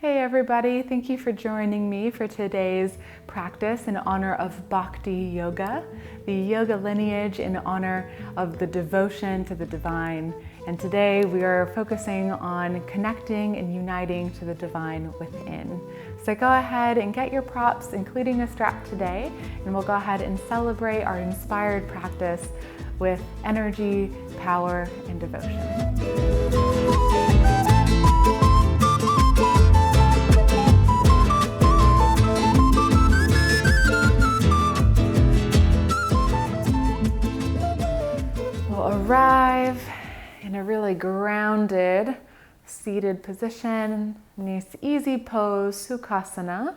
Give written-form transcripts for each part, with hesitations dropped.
Hey everybody, thank you for joining me for today's practice in honor of Bhakti Yoga, the yoga lineage in honor of the devotion to the divine. And today we are focusing on connecting and uniting to the divine within. So go ahead and get your props, including a strap today, and we'll go ahead and celebrate our inspired practice with energy, power, and devotion. Arrive in a really grounded, seated position, nice easy pose, Sukhasana.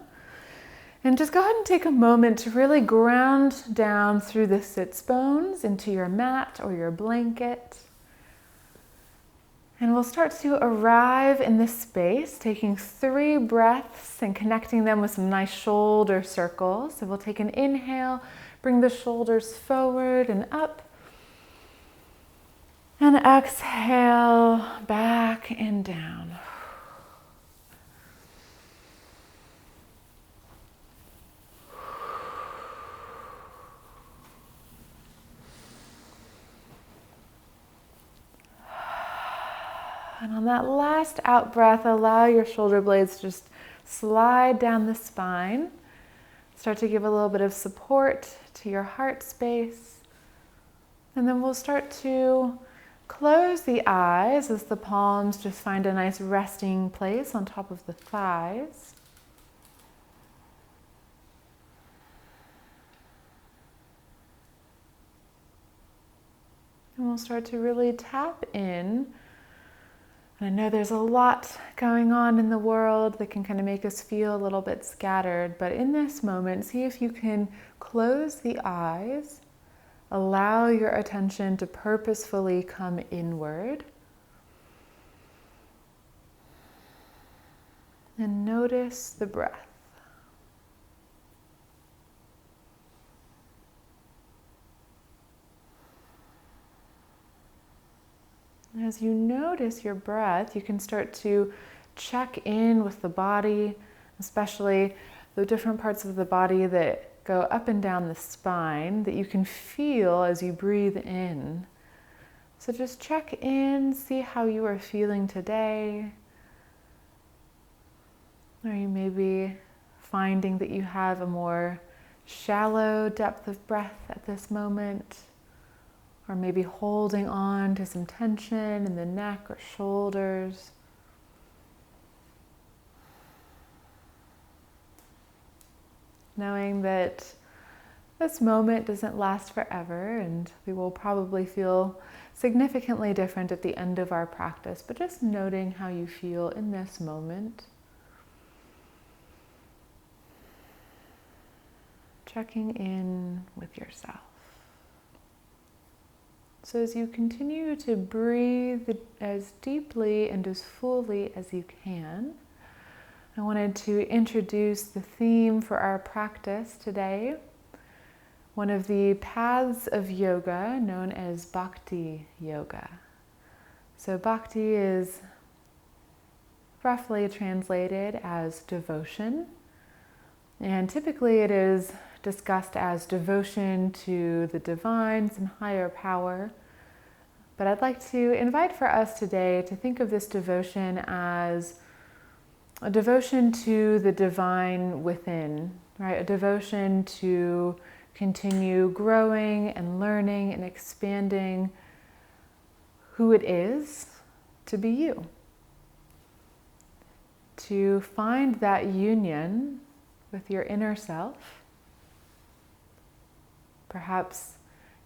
And just go ahead and take a moment to really ground down through the sits bones into your mat or your blanket. And we'll start to arrive in this space, taking 3 breaths and connecting them with some nice shoulder circles. So we'll take an inhale, bring the shoulders forward and up. And exhale, back and down. And on that last out breath, allow your shoulder blades to just slide down the spine. Start to give a little bit of support to your heart space. And then we'll start to close the eyes as the palms just find a nice resting place on top of the thighs. And we'll start to really tap in. And I know there's a lot going on in the world that can kind of make us feel a little bit scattered, but in this moment, see if you can close the eyes. Allow your attention to purposefully come inward. And notice the breath. As you notice your breath, you can start to check in with the body, especially the different parts of the body that go up and down the spine that you can feel as you breathe in. So just check in, see how you are feeling today. Are you maybe finding that you have a more shallow depth of breath at this moment? Or maybe holding on to some tension in the neck or shoulders. Knowing that this moment doesn't last forever and we will probably feel significantly different at the end of our practice, but just noting how you feel in this moment. Checking in with yourself. So as you continue to breathe as deeply and as fully as you can, I wanted to introduce the theme for our practice today, one of the paths of yoga known as Bhakti Yoga. So Bhakti is roughly translated as devotion, and typically it is discussed as devotion to the divine, some higher power. But I'd like to invite for us today to think of this devotion as a devotion to the divine within, right? A devotion to continue growing and learning and expanding who it is to be you. To find that union with your inner self. Perhaps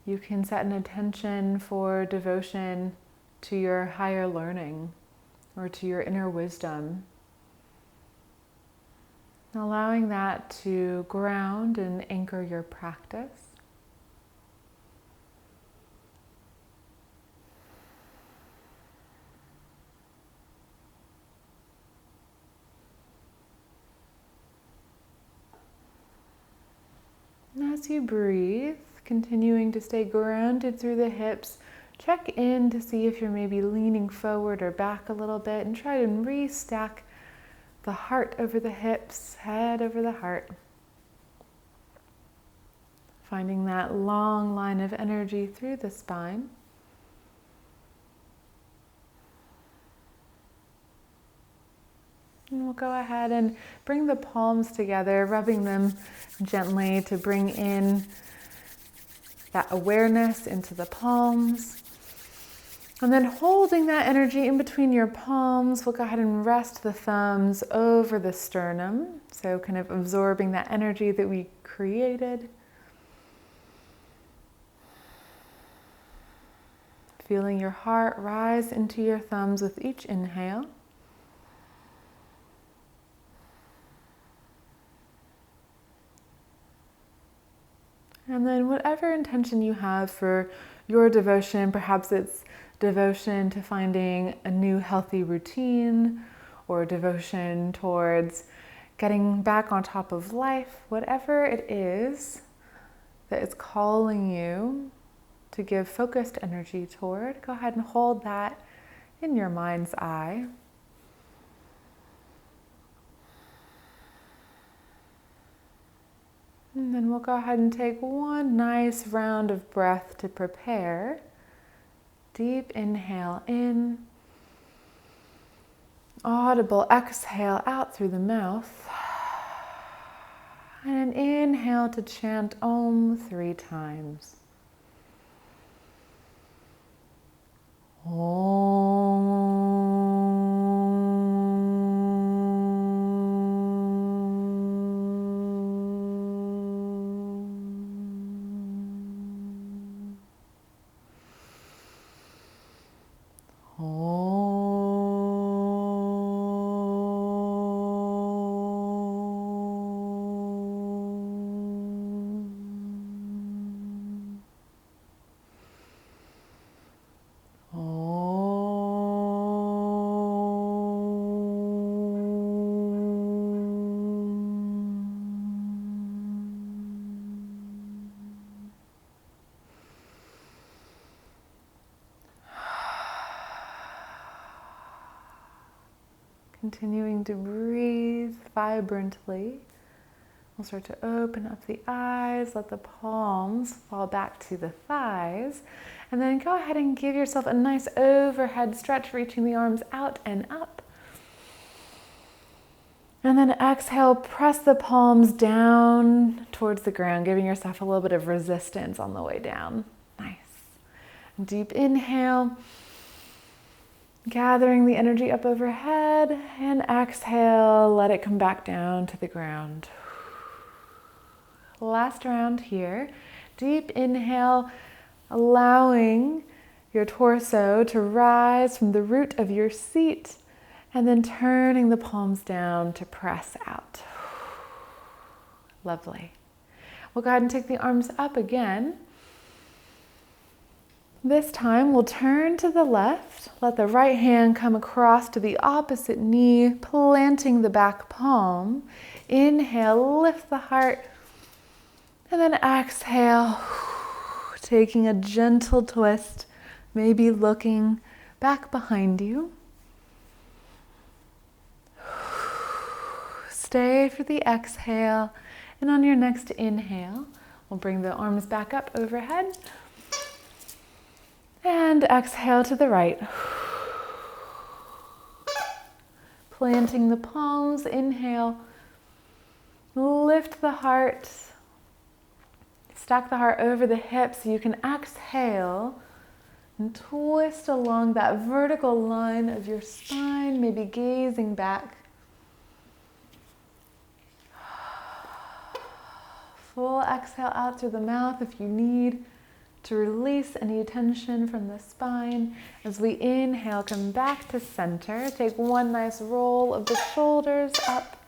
you can set an intention for devotion to your higher learning or to your inner wisdom. Allowing that to ground and anchor your practice. And as you breathe, continuing to stay grounded through the hips, check in to see if you're maybe leaning forward or back a little bit and try to restack the heart over the hips, head over the heart. Finding that long line of energy through the spine. And we'll go ahead and bring the palms together, rubbing them gently to bring in that awareness into the palms. And then holding that energy in between your palms, we'll go ahead and rest the thumbs over the sternum. So kind of absorbing that energy that we created. Feeling your heart rise into your thumbs with each inhale. And then whatever intention you have for your devotion, perhaps it's devotion to finding a new healthy routine, or devotion towards getting back on top of life, whatever it is that is calling you to give focused energy toward, go ahead and hold that in your mind's eye. And then we'll go ahead and take one nice round of breath to prepare. Deep inhale in. Audible exhale out through the mouth. And an inhale to chant Om 3 times. Continuing to breathe vibrantly. We'll start to open up the eyes, let the palms fall back to the thighs, and then go ahead and give yourself a nice overhead stretch, reaching the arms out and up. And then exhale, press the palms down towards the ground, giving yourself a little bit of resistance on the way down. Nice. Deep inhale. Gathering the energy up overhead, and exhale, let it come back down to the ground. Last round here. Deep inhale, allowing your torso to rise from the root of your seat, and then turning the palms down to press out. Lovely. We'll go ahead and take the arms up again. This time we'll turn to the left, let the right hand come across to the opposite knee, planting the back palm. Inhale, lift the heart, and then exhale, taking a gentle twist, maybe looking back behind you. Stay for the exhale, and on your next inhale, we'll bring the arms back up overhead. And exhale to the right. Planting the palms, inhale. Lift the heart. Stack the heart over the hips so you can exhale and twist along that vertical line of your spine, maybe gazing back. Full exhale out through the mouth if you need to release any tension from the spine. As we inhale, come back to center. Take one nice roll of the shoulders up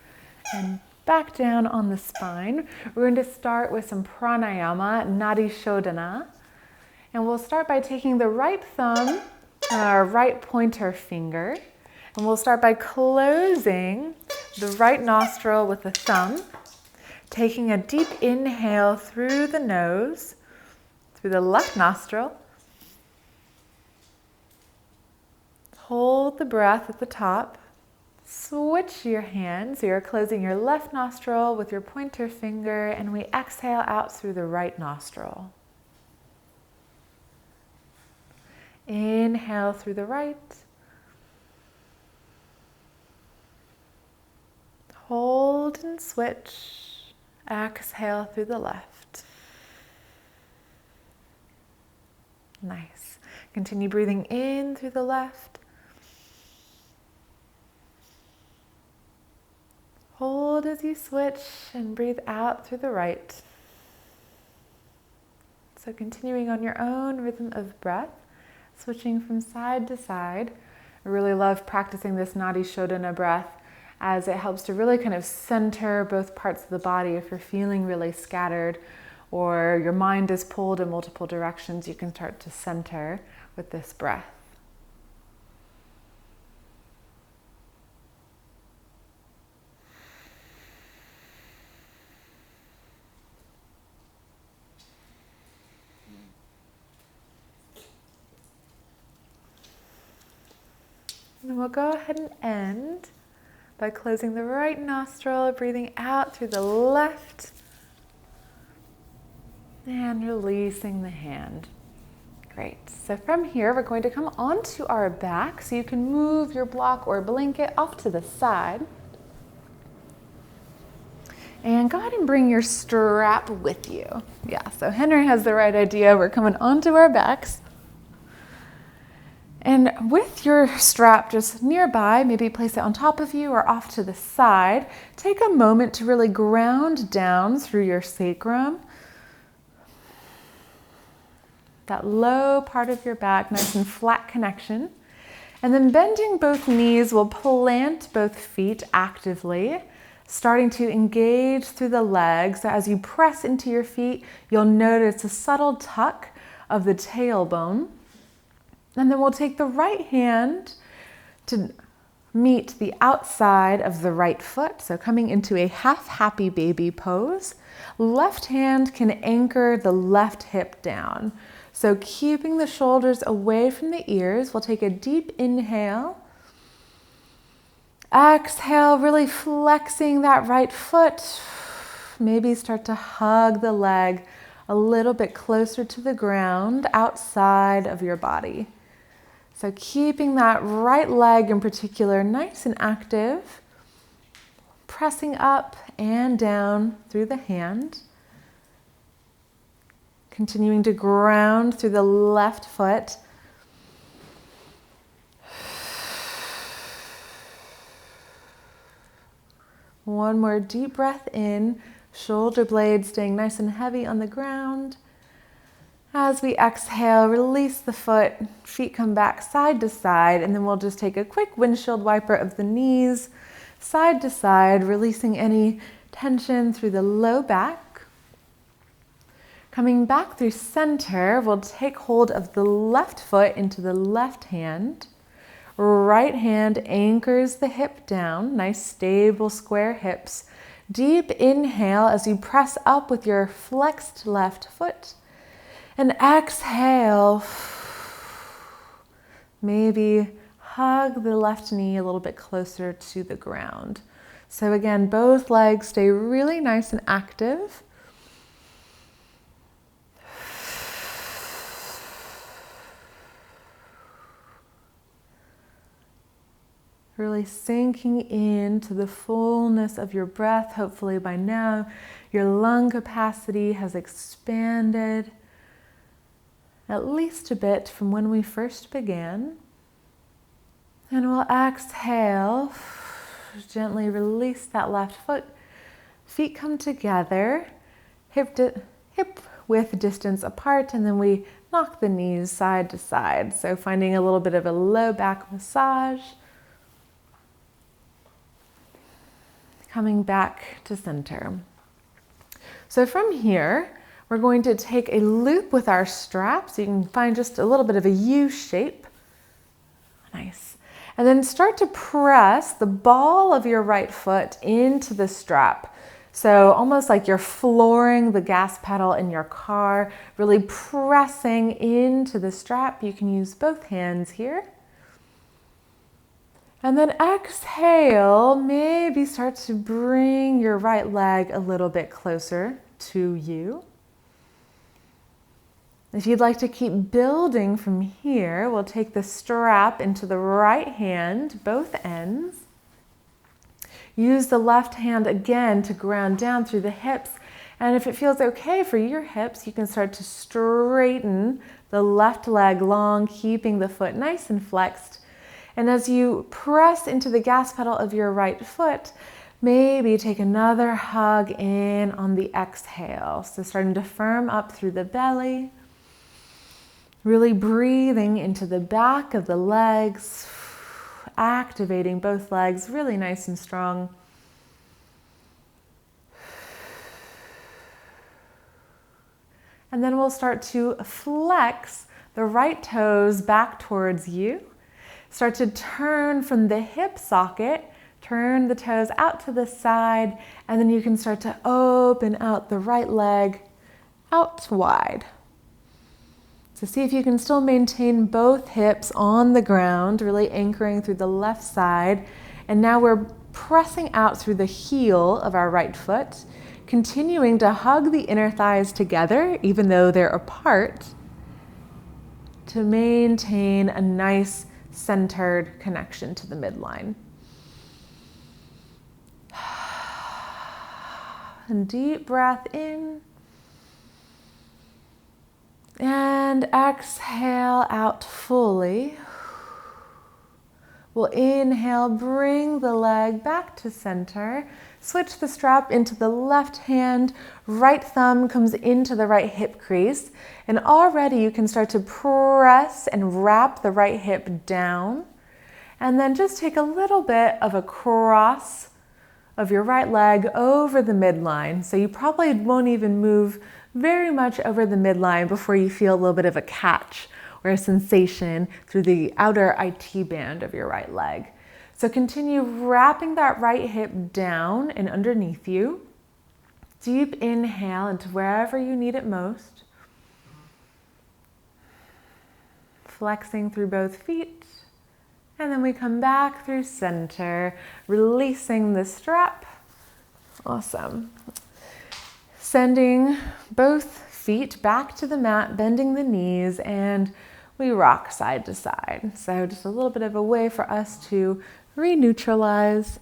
and back down on the spine. We're going to start with some pranayama, nadi shodhana. And we'll start by taking the right thumb and our right pointer finger. And we'll start by closing the right nostril with the thumb, taking a deep inhale through the nose, through the left nostril. Hold the breath at the top. Switch your hands. So you're closing your left nostril with your pointer finger, and we exhale out through the right nostril. Inhale through the right. Hold and switch. Exhale through the left. Nice. Continue breathing in through the left. Hold as you switch and breathe out through the right. So continuing on your own rhythm of breath, switching from side to side. I really love practicing this Nadi Shodhana breath as it helps to really kind of center both parts of the body. If you're feeling really scattered or your mind is pulled in multiple directions, you can start to center with this breath. And we'll go ahead and end by closing the right nostril, breathing out through the left, and releasing the hand. Great. So from here, we're going to come onto our back, so you can move your block or blanket off to the side. And go ahead and bring your strap with you. Yeah, so Henry has the right idea. We're coming onto our backs. And with your strap just nearby, maybe place it on top of you or off to the side. Take a moment to really ground down through your sacrum. That low part of your back, nice and flat connection. And then bending both knees, we'll plant both feet actively, starting to engage through the legs. So as you press into your feet, you'll notice a subtle tuck of the tailbone. And then we'll take the right hand to meet the outside of the right foot. So coming into a half happy baby pose. Left hand can anchor the left hip down. So keeping the shoulders away from the ears, we'll take a deep inhale. Exhale, really flexing that right foot. Maybe start to hug the leg a little bit closer to the ground outside of your body. So keeping that right leg in particular nice and active, pressing up and down through the hand. Continuing to ground through the left foot. One more deep breath in, shoulder blades staying nice and heavy on the ground. As we exhale, release the foot, feet come back side to side, and then we'll just take a quick windshield wiper of the knees, side to side, releasing any tension through the low back. Coming back through center, we'll take hold of the left foot into the left hand. Right hand anchors the hip down, nice stable square hips. Deep inhale as you press up with your flexed left foot. And exhale, maybe hug the left knee a little bit closer to the ground. So again, both legs stay really nice and active. Really sinking into the fullness of your breath. Hopefully by now your lung capacity has expanded at least a bit from when we first began. And we'll exhale, gently release that left foot. Feet come together, hip width distance apart, and then we knock the knees side to side. So finding a little bit of a low back massage. Coming back to center. So from here, we're going to take a loop with our strap, so you can find just a little bit of a U shape. Nice. And then start to press the ball of your right foot into the strap. So almost like you're flooring the gas pedal in your car, really pressing into the strap. You can use both hands here. And then exhale, maybe start to bring your right leg a little bit closer to you. If you'd like to keep building from here, we'll take the strap into the right hand, both ends. Use the left hand again to ground down through the hips. And if it feels okay for your hips, you can start to straighten the left leg long, keeping the foot nice and flexed. And as you press into the gas pedal of your right foot, maybe take another hug in on the exhale. So starting to firm up through the belly. Really breathing into the back of the legs, activating both legs really nice and strong. And then we'll start to flex the right toes back towards you. Start to turn from the hip socket, turn the toes out to the side, and then you can start to open out the right leg out wide. So see if you can still maintain both hips on the ground, really anchoring through the left side. And now we're pressing out through the heel of our right foot, continuing to hug the inner thighs together, even though they're apart, to maintain a nice centered connection to the midline. And deep breath in. And exhale out fully. We'll inhale, bring the leg back to center. Switch the strap into the left hand. Right thumb comes into the right hip crease. And already you can start to press and wrap the right hip down. And then just take a little bit of a cross of your right leg over the midline. So you probably won't even move very much over the midline before you feel a little bit of a catch or a sensation through the outer IT band of your right leg. So continue wrapping that right hip down and underneath you. Deep inhale into wherever you need it most. Flexing through both feet. And then we come back through center, releasing the strap. Awesome. Sending both feet back to the mat, bending the knees, and we rock side to side. So just a little bit of a way for us to re-neutralize.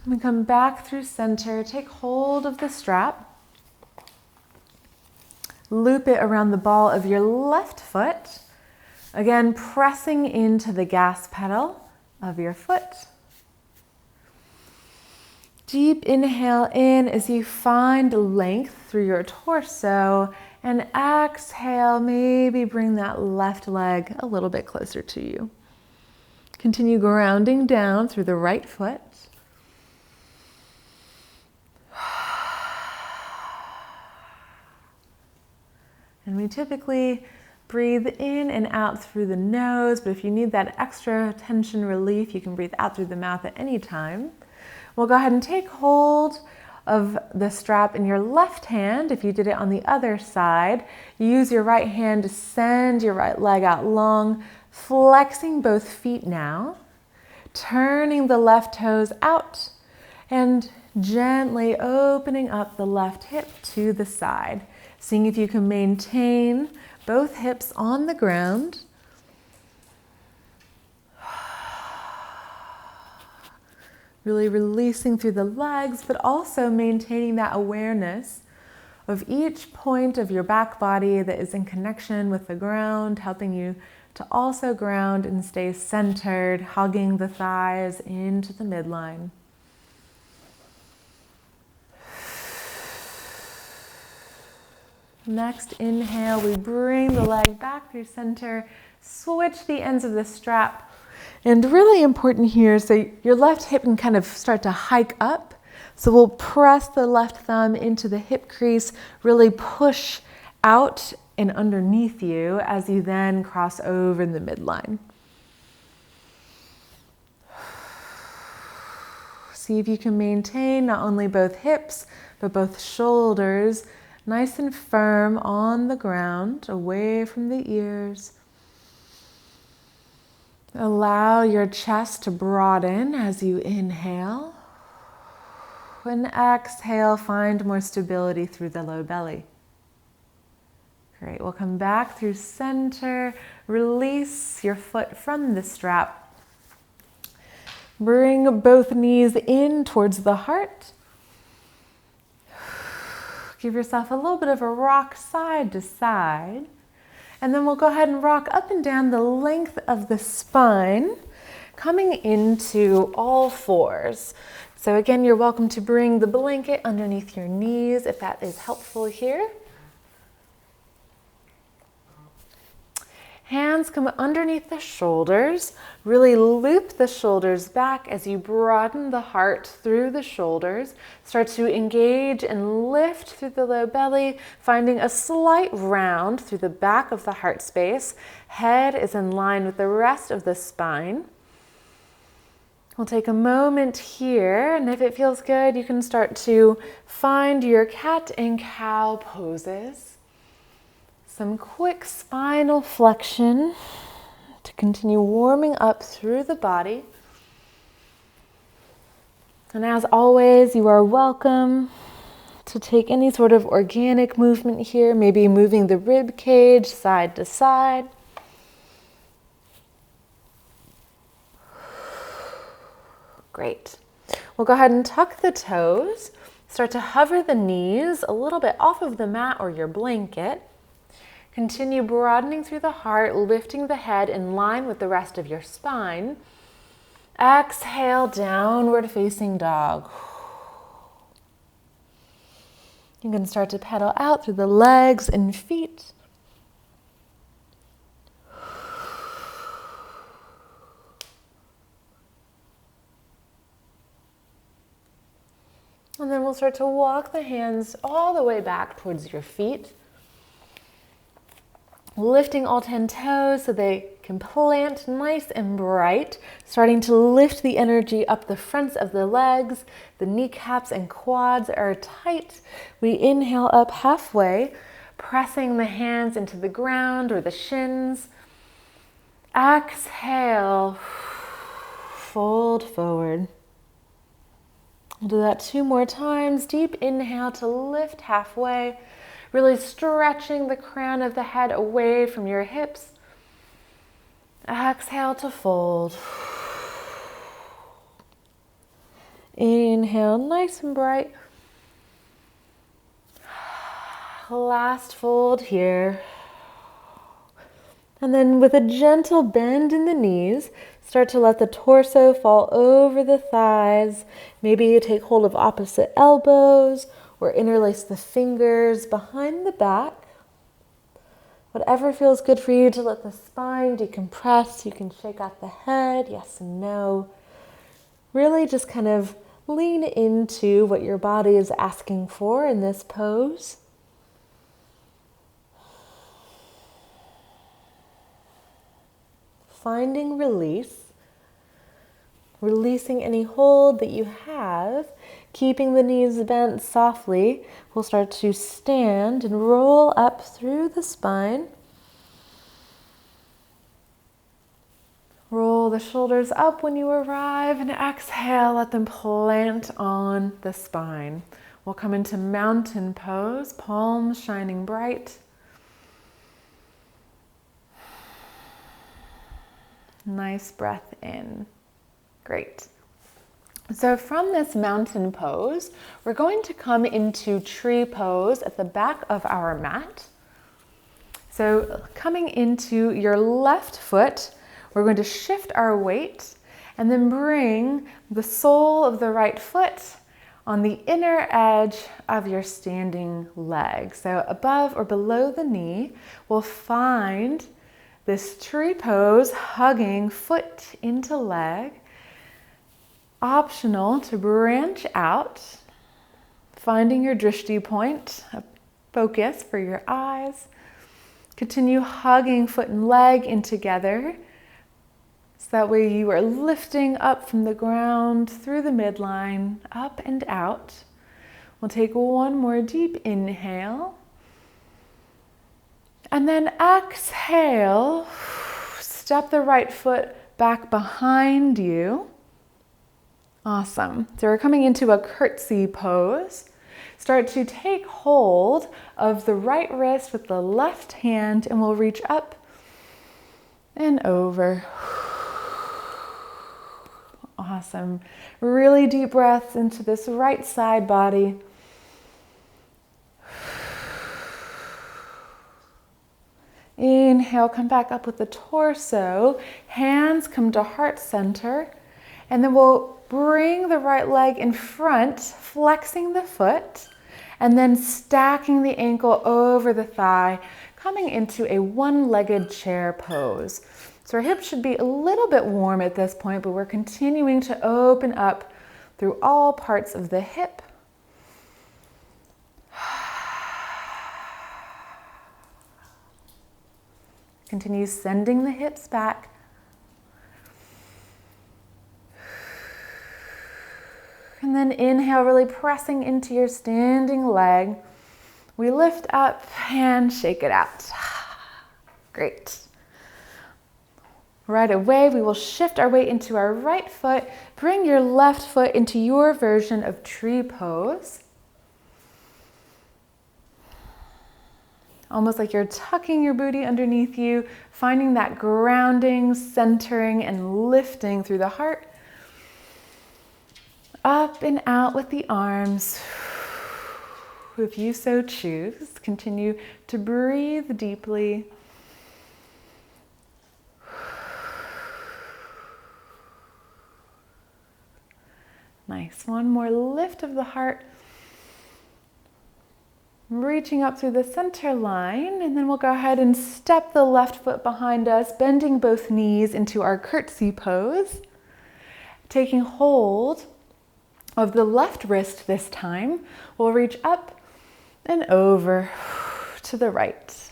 We come back through center, take hold of the strap. Loop it around the ball of your left foot. Again, pressing into the gas pedal of your foot. Deep inhale in as you find length through your torso, and exhale, maybe bring that left leg a little bit closer to you. Continue grounding down through the right foot. And we typically breathe in and out through the nose, but if you need that extra tension relief, you can breathe out through the mouth at any time. We'll go ahead and take hold of the strap in your left hand. If you did it on the other side, use your right hand to send your right leg out long, flexing both feet now, turning the left toes out, and gently opening up the left hip to the side. Seeing if you can maintain both hips on the ground. Really releasing through the legs, but also maintaining that awareness of each point of your back body that is in connection with the ground, helping you to also ground and stay centered, hugging the thighs into the midline. Next inhale, we bring the leg back through center, switch the ends of the strap. And really important here, so your left hip can kind of start to hike up. So we'll press the left thumb into the hip crease, really push out and underneath you as you then cross over in the midline. See if you can maintain not only both hips, but both shoulders nice and firm on the ground, away from the ears. Allow your chest to broaden as you inhale. And exhale, find more stability through the low belly. Great, we'll come back through center. Release your foot from the strap. Bring both knees in towards the heart. Give yourself a little bit of a rock side to side. And then we'll go ahead and rock up and down the length of the spine, coming into all fours. So again, you're welcome to bring the blanket underneath your knees if that is helpful here. Hands come underneath the shoulders. Really loop the shoulders back as you broaden the heart through the shoulders. Start to engage and lift through the low belly, finding a slight round through the back of the heart space. Head is in line with the rest of the spine. We'll take a moment here, and if it feels good, you can start to find your cat and cow poses. Some quick spinal flexion to continue warming up through the body. And as always, you are welcome to take any sort of organic movement here, maybe moving the rib cage side to side. Great. We'll go ahead and tuck the toes. Start to hover the knees a little bit off of the mat or your blanket. Continue broadening through the heart, lifting the head in line with the rest of your spine. Exhale, downward facing dog. You can start to pedal out through the legs and feet. And then we'll start to walk the hands all the way back towards your feet. Lifting all 10 toes so they can plant nice and bright, starting to lift the energy up the fronts of the legs. The kneecaps and quads are tight. We inhale up halfway, pressing the hands into the ground or the shins. Exhale, fold forward. We'll do that 2 more times. Deep inhale to lift halfway. Really stretching the crown of the head away from your hips. Exhale to fold. Inhale, nice and bright. Last fold here. And then with a gentle bend in the knees, start to let the torso fall over the thighs. Maybe you take hold of opposite elbows, or interlace the fingers behind the back. Whatever feels good for you to let the spine decompress. You can shake out the head, yes and no. Really just kind of lean into what your body is asking for in this pose. Finding release. Releasing any hold that you have. Keeping the knees bent softly, we'll start to stand and roll up through the spine. Roll the shoulders up when you arrive and exhale, let them plant on the spine. We'll come into mountain pose, palms shining bright. Nice breath in. Great. So from this mountain pose, we're going to come into tree pose at the back of our mat. So coming into your left foot, we're going to shift our weight and then bring the sole of the right foot on the inner edge of your standing leg. So above or below the knee, we'll find this tree pose, hugging foot into leg. Optional to branch out, finding your drishti point, a focus for your eyes. Continue hugging foot and leg in together. So that way you are lifting up from the ground through the midline, up and out. We'll take 1 more deep inhale. And then exhale, step the right foot back behind you. Awesome. So we're coming into a curtsy pose. Start to take hold of the right wrist with the left hand, and we'll reach up and over. Awesome. Really deep breaths into this right side body. Inhale, come back up with the torso. Hands come to heart center. And then we'll bring the right leg in front, flexing the foot, and then stacking the ankle over the thigh, coming into a one-legged chair pose. So our hips should be a little bit warm at this point, but we're continuing to open up through all parts of the hip. Continue sending the hips back. And then inhale, really pressing into your standing leg. We lift up and shake it out. Great. Right away, we will shift our weight into our right foot. Bring your left foot into your version of tree pose. Almost like you're tucking your booty underneath you, finding that grounding, centering, and lifting through the heart. Up and out with the arms. If you so choose, continue to breathe deeply. Nice. One more lift of the heart. Reaching up through the center line, and then we'll go ahead and step the left foot behind us, bending both knees into our curtsy pose. Taking hold of the left wrist this time, we'll reach up and over to the right.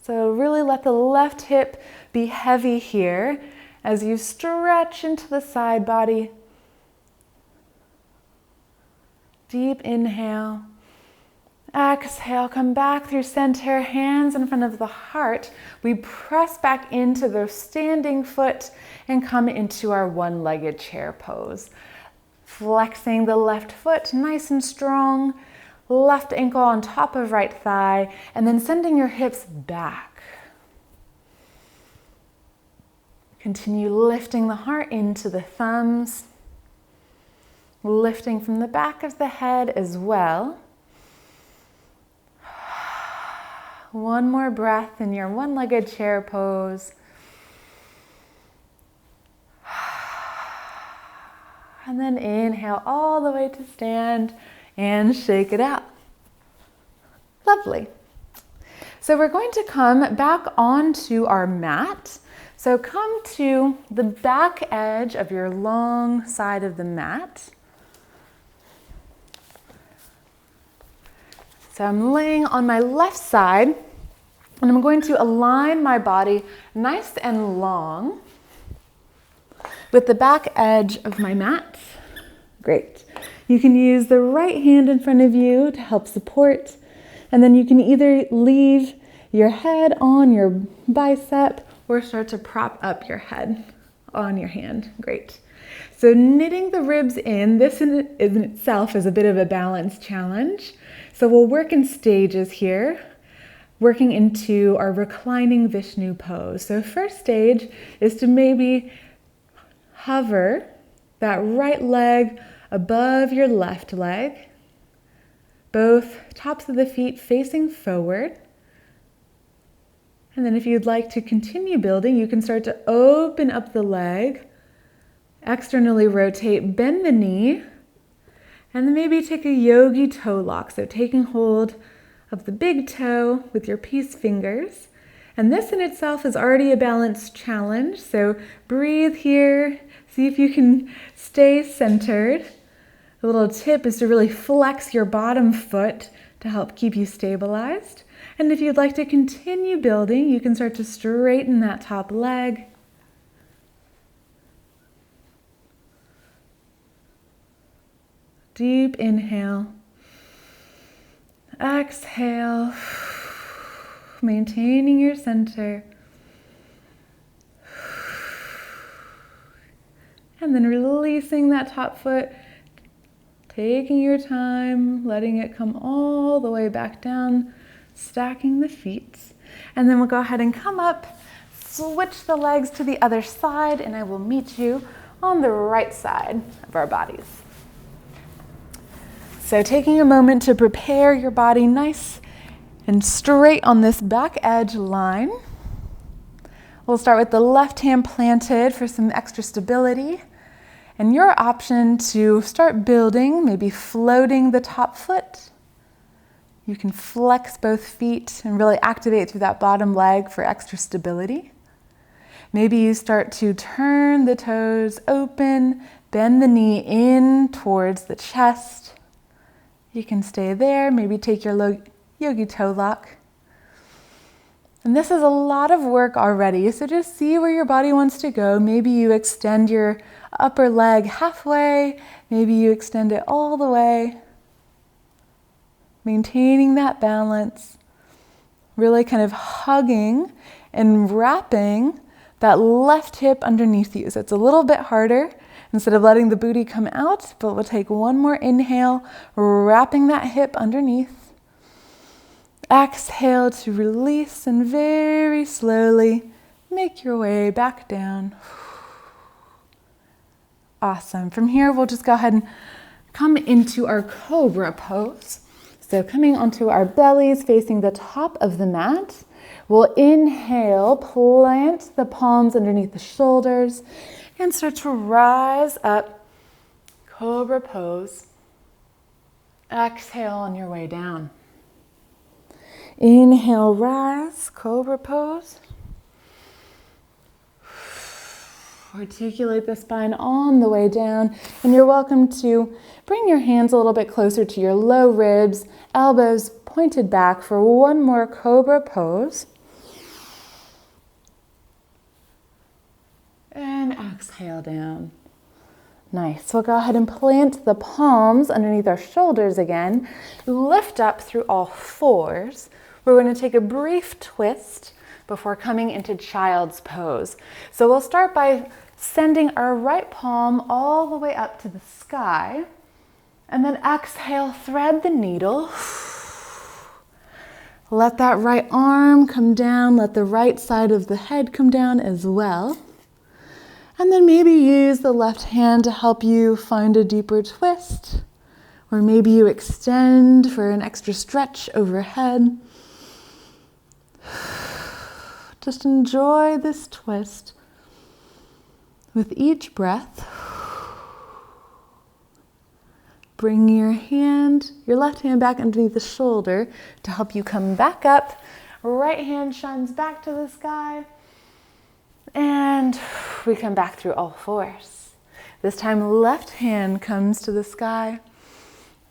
So really let the left hip be heavy here as you stretch into the side body. Deep inhale. Exhale, come back through center, hands in front of the heart. We press back into the standing foot and come into our one-legged chair pose. Flexing the left foot nice and strong, left ankle on top of right thigh, and then sending your hips back. Continue lifting the heart into the thumbs, lifting from the back of the head as well. One more breath in your one-legged chair pose. And then inhale all the way to stand and shake it out. Lovely. So we're going to come back onto our mat. So come to the back edge of your long side of the mat. So I'm laying on my left side, and I'm going to align my body nice and long with the back edge of my mat. Great. You can use the right hand in front of you to help support, and then you can either leave your head on your bicep or start to prop up your head on your hand. Great. So knitting the ribs in, this in itself is a bit of a balance challenge. So we'll work in stages here, working into our reclining Vishnu pose. So first stage is to maybe hover that right leg above your left leg, both tops of the feet facing forward. And then if you'd like to continue building, you can start to open up the leg, externally rotate, bend the knee, and then maybe take a yogi toe lock. So taking hold of the big toe with your peace fingers. And this in itself is already a balance challenge. So breathe here. See if you can stay centered. A little tip is to really flex your bottom foot to help keep you stabilized. And if you'd like to continue building, you can start to straighten that top leg. Deep inhale. Exhale. Maintaining your center. And then releasing that top foot, taking your time, letting it come all the way back down, stacking the feet. And then we'll go ahead and come up, switch the legs to the other side, and I will meet you on the right side of our bodies. So taking a moment to prepare your body nice and straight on this back edge line. We'll start with the left hand planted for some extra stability. And your option to start building, maybe floating the top foot. You can flex both feet and really activate through that bottom leg for extra stability. Maybe you start to turn the toes open, bend the knee in towards the chest. You can stay there, maybe take your yogi toe lock. And this is a lot of work already, so just see where your body wants to go. Maybe you extend your upper leg halfway, maybe you extend it all the way. Maintaining that balance, really kind of hugging and wrapping that left hip underneath you. So it's a little bit harder instead of letting the booty come out, but we'll take one more inhale, wrapping that hip underneath. Exhale to release and very slowly make your way back down. Awesome. From here, we'll just go ahead and come into our cobra pose. So coming onto our bellies, facing the top of the mat. We'll inhale, plant the palms underneath the shoulders, and start to rise up, cobra pose. Exhale on your way down. Inhale, rise, cobra pose. Articulate the spine on the way down, and you're welcome to bring your hands a little bit closer to your low ribs, elbows pointed back for one more cobra pose. And exhale down. Nice. We'll go ahead and plant the palms underneath our shoulders again. Lift up through all fours. We're going to take a brief twist before coming into child's pose. So we'll start by sending our right palm all the way up to the sky. And then exhale, thread the needle. Let that right arm come down. Let the right side of the head come down as well. And then maybe use the left hand to help you find a deeper twist. Or maybe you extend for an extra stretch overhead. Just enjoy this twist with each breath. Bring your left hand back underneath the shoulder to help you come back up. Right hand shines back to the sky. And we come back through all fours. This time, left hand comes to the sky.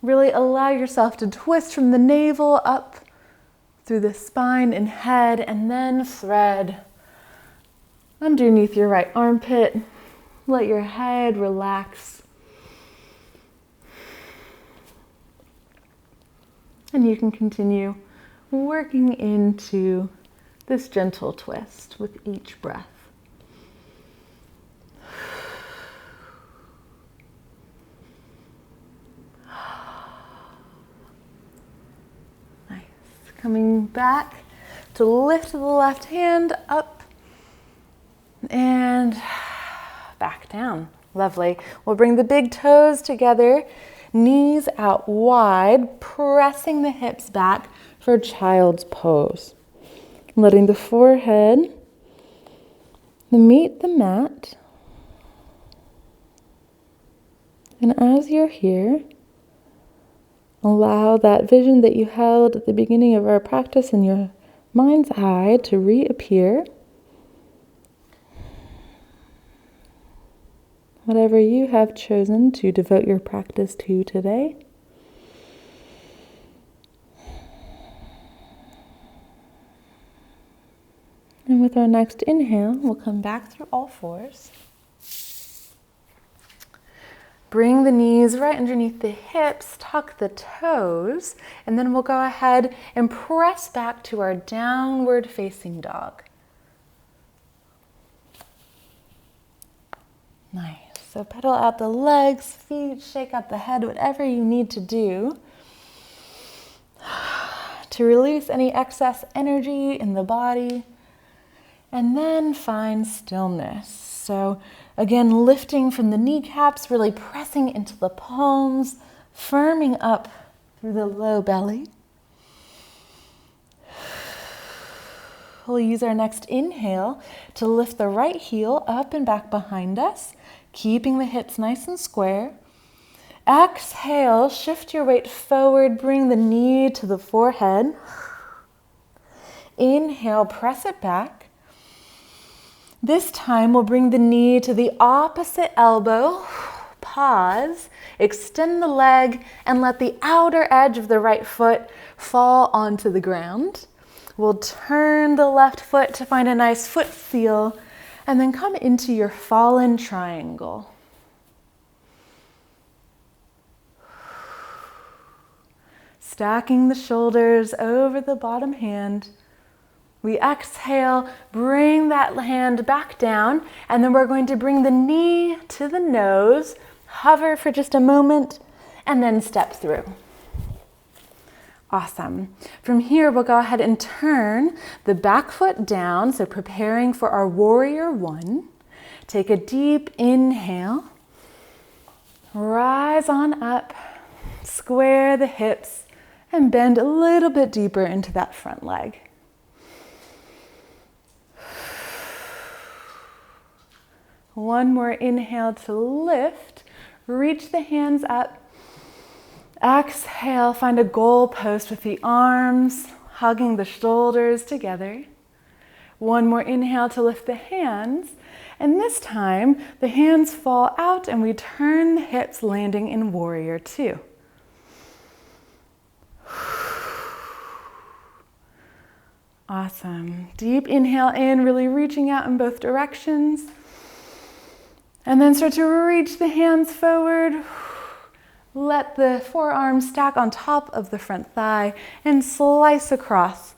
Really allow yourself to twist from the navel up through the spine and head, and then thread underneath your right armpit. Let your head relax. And you can continue working into this gentle twist with each breath. Nice. Coming back to lift the left hand up and back down. Lovely. We'll bring the big toes together, knees out wide, pressing the hips back for child's pose. Letting the forehead meet the mat. And as you're here, allow that vision that you held at the beginning of our practice in your mind's eye to reappear. Whatever you have chosen to devote your practice to today. And with our next inhale, we'll come back through all fours. Bring the knees right underneath the hips, tuck the toes, and then we'll go ahead and press back to our downward facing dog. Nice. So pedal out the legs, feet, shake out the head, whatever you need to do to release any excess energy in the body. And then find stillness. So again, lifting from the kneecaps, really pressing into the palms, firming up through the low belly. We'll use our next inhale to lift the right heel up and back behind us, keeping the hips nice and square. Exhale, shift your weight forward, bring the knee to the forehead. Inhale, press it back. This time we'll bring the knee to the opposite elbow. Pause, extend the leg, and let the outer edge of the right foot fall onto the ground. We'll turn the left foot to find a nice foot seal, and then come into your fallen triangle. Stacking the shoulders over the bottom hand. We exhale, bring that hand back down, and then we're going to bring the knee to the nose, hover for just a moment, and then step through. Awesome. From here, we'll go ahead and turn the back foot down, so preparing for our warrior one. Take a deep inhale, rise on up, square the hips, and bend a little bit deeper into that front leg. One more inhale to lift, reach the hands up. Exhale, find a goal post with the arms, hugging the shoulders together. One more inhale to lift the hands, and this time the hands fall out and we turn the hips, landing in warrior two. Awesome. Deep inhale in, really reaching out in both directions. And then start to reach the hands forward. Let the forearms stack on top of the front thigh and slice across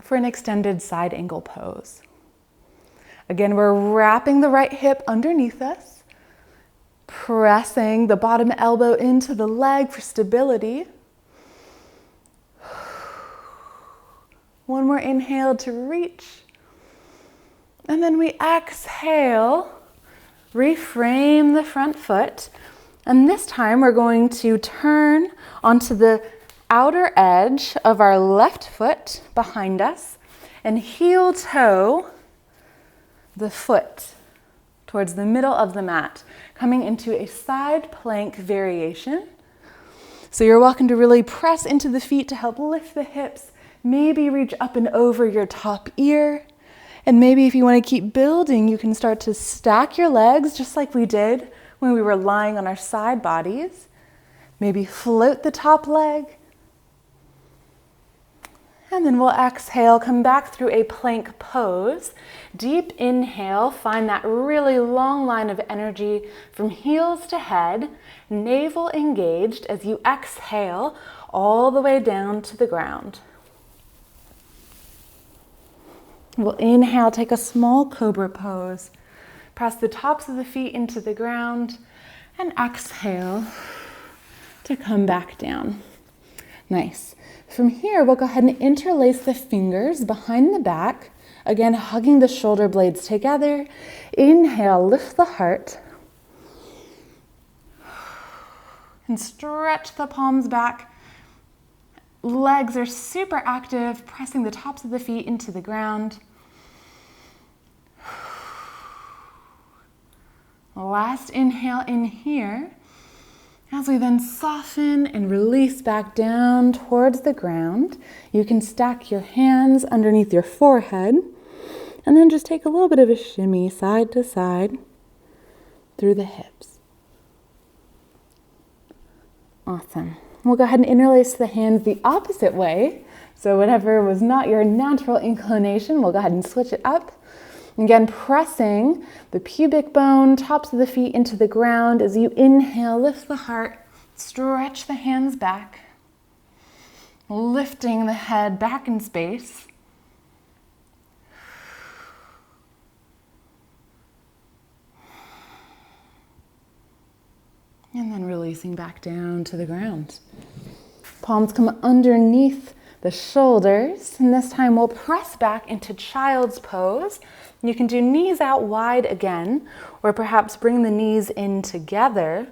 for an extended side angle pose. Again, we're wrapping the right hip underneath us, pressing the bottom elbow into the leg for stability. One more inhale to reach. And then we exhale, reframe the front foot. And this time we're going to turn onto the outer edge of our left foot behind us and heel toe the foot towards the middle of the mat, coming into a side plank variation. So you're welcome to really press into the feet to help lift the hips, maybe reach up and over your top ear. And maybe if you want to keep building, you can start to stack your legs just like we did when we were lying on our side bodies. Maybe float the top leg. And then we'll exhale, come back through a plank pose. Deep inhale, find that really long line of energy from heels to head, navel engaged as you exhale all the way down to the ground. We'll inhale, take a small cobra pose. Press the tops of the feet into the ground and exhale to come back down. Nice. From here, we'll go ahead and interlace the fingers behind the back. Again, hugging the shoulder blades together. Inhale, lift the heart. And stretch the palms back. Legs are super active, pressing the tops of the feet into the ground. Last inhale in here, as we then soften and release back down towards the ground. You can stack your hands underneath your forehead and then just take a little bit of a shimmy side to side through the hips. Awesome. We'll go ahead and interlace the hands the opposite way. So whatever was not your natural inclination, we'll go ahead and switch it up. Again, pressing the pubic bone, tops of the feet into the ground. As you inhale, lift the heart, stretch the hands back, lifting the head back in space. And then releasing back down to the ground. Palms come underneath the shoulders, and this time we'll press back into child's pose. You can do knees out wide again, or perhaps bring the knees in together,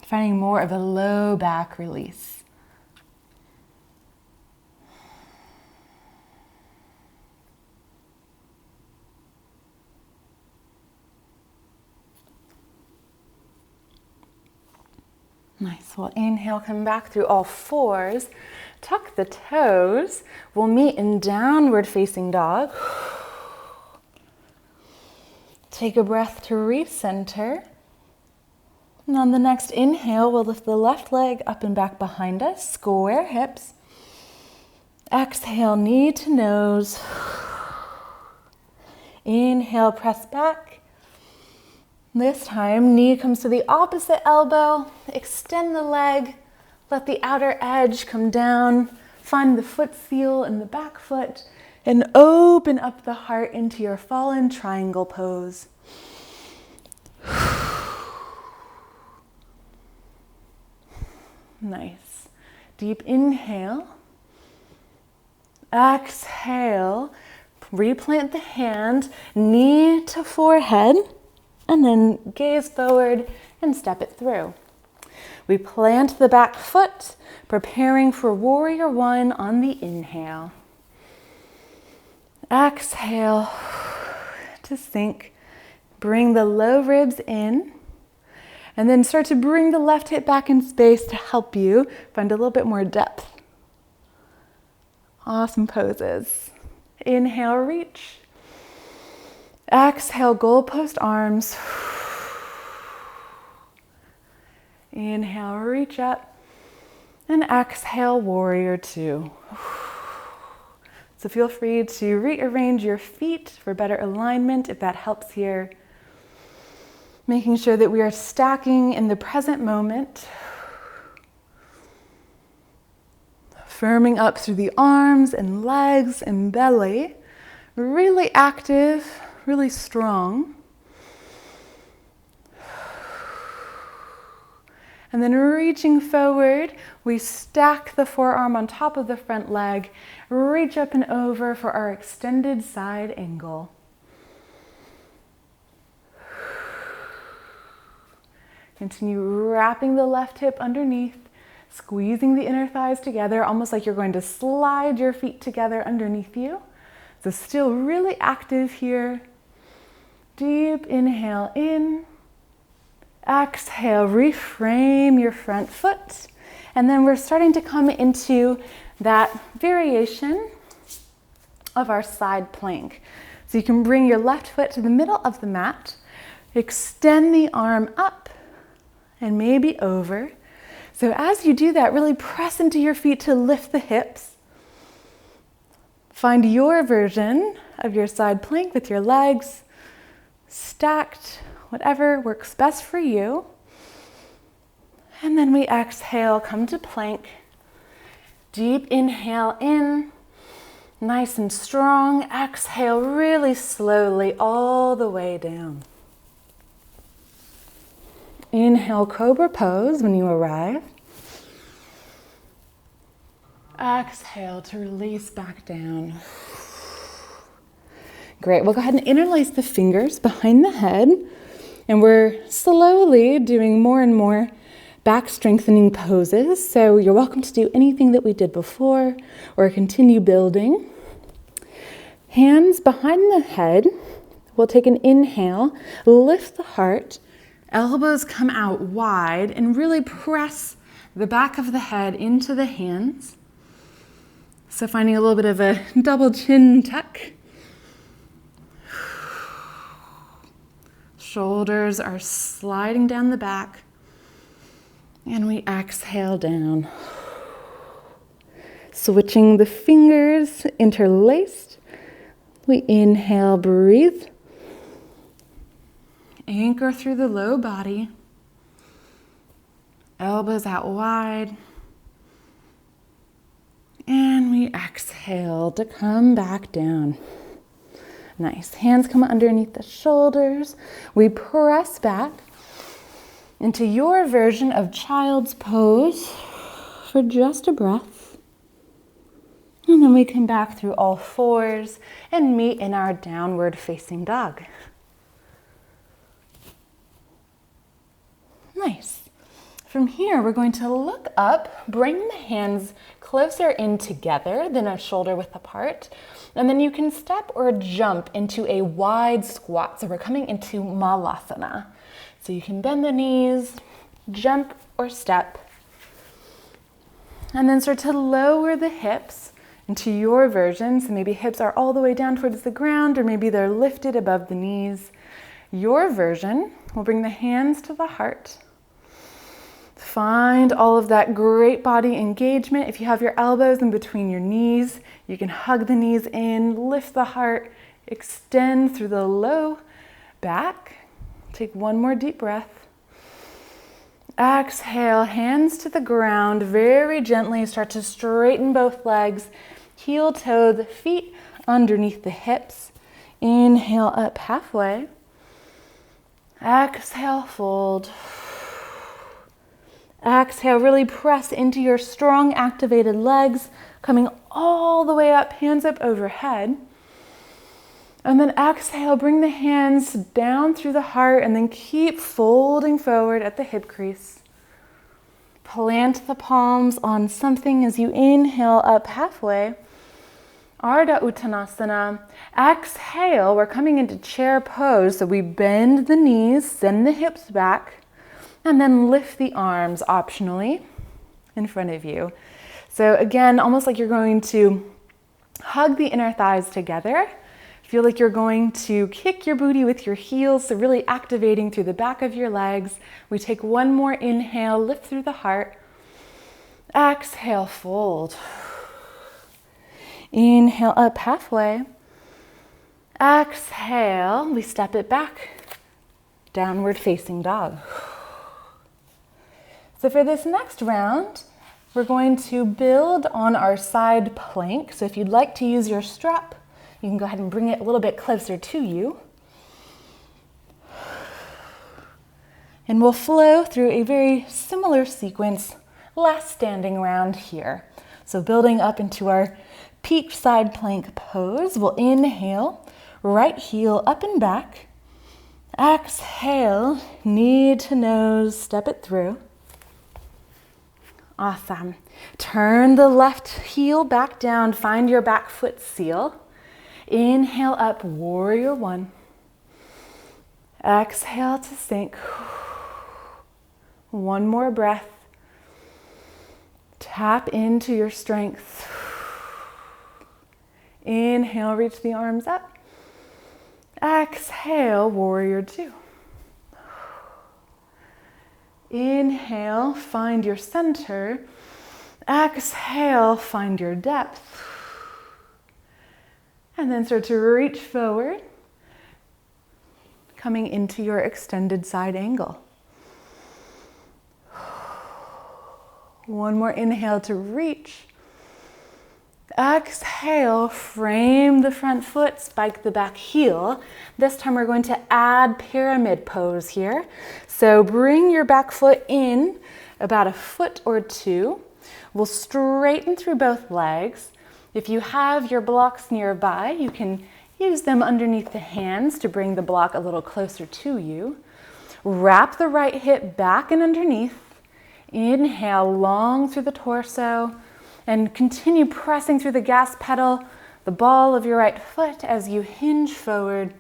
finding more of a low back release. Nice. We'll inhale, come back through all fours. Tuck the toes. We'll meet in downward facing dog. Take a breath to recenter. And on the next inhale, we'll lift the left leg up and back behind us. Square hips. Exhale, knee to nose. Inhale, press back. This time, knee comes to the opposite elbow. Extend the leg. Let the outer edge come down. Find the foot seal in the back foot. And open up the heart into your fallen triangle pose. Nice. Deep inhale. Exhale. Replant the hand. Knee to forehead. And then gaze forward and step it through. We plant the back foot, preparing for warrior one on the inhale. Exhale to sink. Bring the low ribs in. And then start to bring the left hip back in space to help you find a little bit more depth. Awesome poses. Inhale, reach. Exhale, goalpost arms. Inhale, reach up. And exhale, warrior two. So feel free to rearrange your feet for better alignment if that helps here. Making sure that we are stacking in the present moment. Firming up through the arms and legs and belly. Really active. Really strong. And then reaching forward, we stack the forearm on top of the front leg, reach up and over for our extended side angle. Continue wrapping the left hip underneath, squeezing the inner thighs together, almost like you're going to slide your feet together underneath you. So still really active here. Deep inhale in. Exhale, reframe your front foot. And then we're starting to come into that variation of our side plank. So you can bring your left foot to the middle of the mat, extend the arm up and maybe over. So as you do that, really press into your feet to lift the hips. Find your version of your side plank with your legs stacked, whatever works best for you. And then we exhale, come to plank. Deep inhale in, nice and strong. Exhale really slowly all the way down. Inhale, cobra pose when you arrive. Exhale to release back down. Great, we'll go ahead and interlace the fingers behind the head. And we're slowly doing more and more back strengthening poses. So you're welcome to do anything that we did before or continue building. Hands behind the head. We'll take an inhale, lift the heart, elbows come out wide, and really press the back of the head into the hands. So finding a little bit of a double chin tuck. Shoulders are sliding down the back. And we exhale down. Switching the fingers, interlaced. We inhale, breathe. Anchor through the low body. Elbows out wide. And we exhale to come back down. Nice. Hands come underneath the shoulders. We press back. into your version of child's pose for just a breath. And then we come back through all fours and meet in our downward facing dog. Nice. From here, we're going to look up, bring the hands closer in together than a shoulder width apart. And then you can step or jump into a wide squat. So we're coming into Malasana. So you can bend the knees, jump or step, and then start to lower the hips into your version. So maybe hips are all the way down towards the ground, or maybe they're lifted above the knees. Your version will bring the hands to the heart. Find all of that great body engagement. If you have your elbows in between your knees, you can hug the knees in, lift the heart, extend through the low back. Take one more deep breath. Exhale, hands to the ground. Very gently start to straighten both legs. Heel toe the feet underneath the hips. Inhale up halfway. Exhale, fold. Exhale, really press into your strong activated legs, coming all the way up, hands up overhead. And then exhale, bring the hands down through the heart and then keep folding forward at the hip crease. Plant the palms on something as you inhale up halfway. Ardha Uttanasana. Exhale, we're coming into chair pose. So we bend the knees, send the hips back, and then lift the arms optionally in front of you. So again, almost like you're going to hug the inner thighs together. Feel like you're going to kick your booty with your heels, so really activating through the back of your legs. We take one more inhale, lift through the heart. Exhale, fold. Inhale up halfway. Exhale, we step it back. Downward facing dog. So for this next round, we're going to build on our side plank. So if you'd like to use your strap, you can go ahead and bring it a little bit closer to you. And we'll flow through a very similar sequence, last standing round here. So building up into our peak side plank pose, we'll inhale, right heel up and back. Exhale, knee to nose, step it through. Awesome. Turn the left heel back down, find your back foot seal. Inhale up, warrior one. Exhale to sink. One more breath. Tap into your strength. Inhale, reach the arms up. Exhale, warrior two. Inhale, find your center. Exhale, find your depth. And then start to reach forward, coming into your extended side angle. One more inhale to reach. Exhale, frame the front foot, spike the back heel. This time we're going to add pyramid pose here. So bring your back foot in about a foot or two. We'll straighten through both legs. If you have your blocks nearby, you can use them underneath the hands to bring the block a little closer to you. Wrap the right hip back and underneath. Inhale long through the torso and continue pressing through the gas pedal, the ball of your right foot as you hinge forward,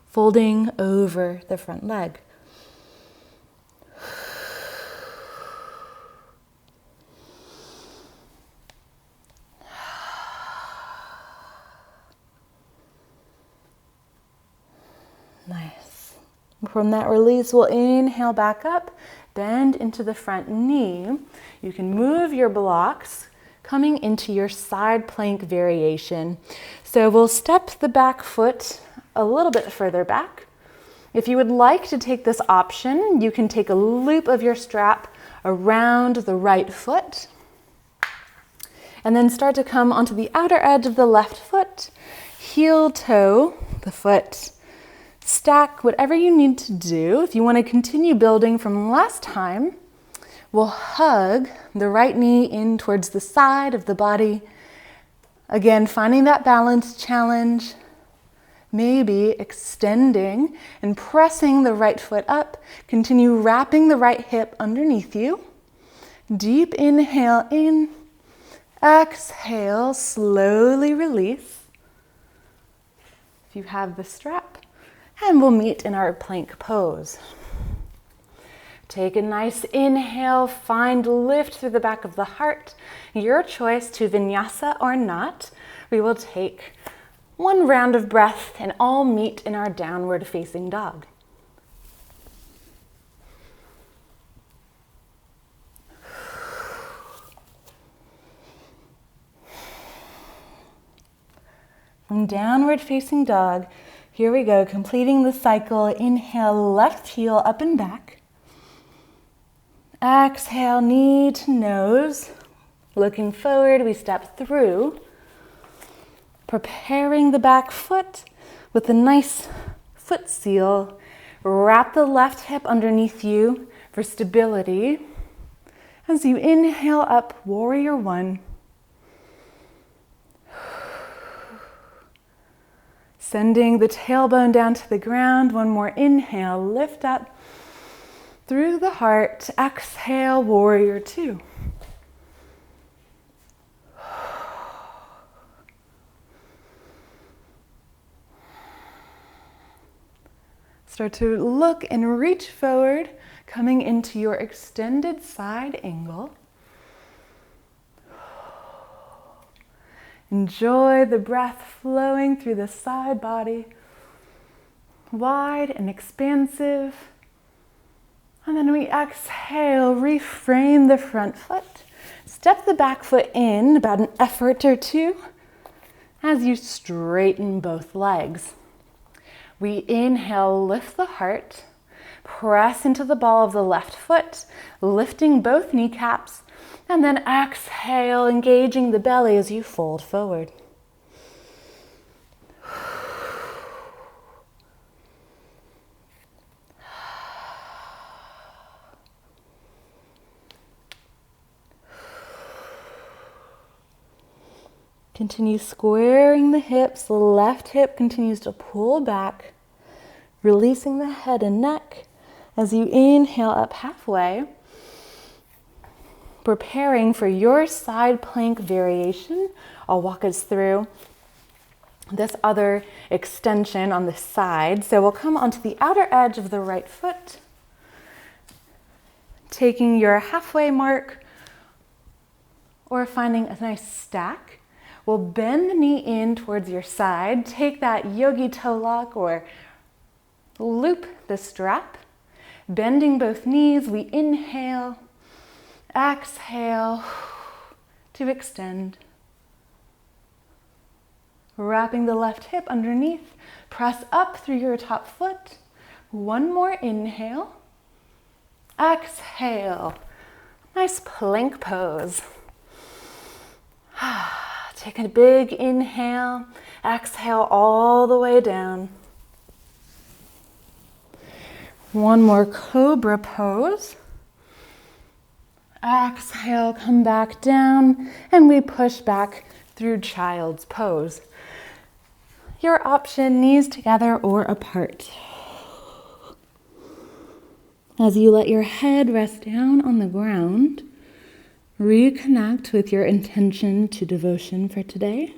folding over the front leg. Nice. From that release, we'll inhale back up, bend into the front knee. You can move your blocks coming into your side plank variation. So we'll step the back foot a little bit further back. If you would like to take this option, you can take a loop of your strap around the right foot and then start to come onto the outer edge of the left foot, heel toe the foot, stack whatever you need to do. If you want to continue building from last time, we'll hug the right knee in towards the side of the body. Again, finding that balance challenge. Maybe extending and pressing the right foot up. Continue wrapping the right hip underneath you. Deep inhale in. Exhale, slowly release. If you have the strap. And we'll meet in our plank pose. Take a nice inhale, find lift through the back of the heart. Your choice to vinyasa or not. We will take one round of breath and all meet in our downward facing dog. From downward facing dog, here we go, completing the cycle. Inhale, left heel up and back. Exhale, knee to nose. Looking forward, we step through. Preparing the back foot with a nice foot seal. Wrap the left hip underneath you for stability. As you inhale up, warrior one. Sending the tailbone down to the ground. One more inhale, lift up through the heart. Exhale, warrior two. Start to look and reach forward, coming into your extended side angle. Enjoy the breath flowing through the side body, wide and expansive. And then we exhale, reframe the front foot. Step the back foot in about an effort or two as you straighten both legs. We inhale, lift the heart, press into the ball of the left foot, lifting both kneecaps, and then exhale, engaging the belly as you fold forward. Continue squaring the hips. The left hip continues to pull back, releasing the head and neck as you inhale up halfway. Preparing for your side plank variation. I'll walk us through this other extension on the side. So we'll come onto the outer edge of the right foot, taking your halfway mark or finding a nice stack. We'll bend the knee in towards your side. Take that yogi toe lock or loop the strap. Bending both knees, we inhale, exhale to extend. Wrapping the left hip underneath, press up through your top foot. One more inhale, exhale. Nice plank pose. Take a big inhale, exhale all the way down. One more cobra pose. Exhale, come back down, and we push back through child's pose. Your option, knees together or apart. As you let your head rest down on the ground, reconnect with your intention to devotion for today.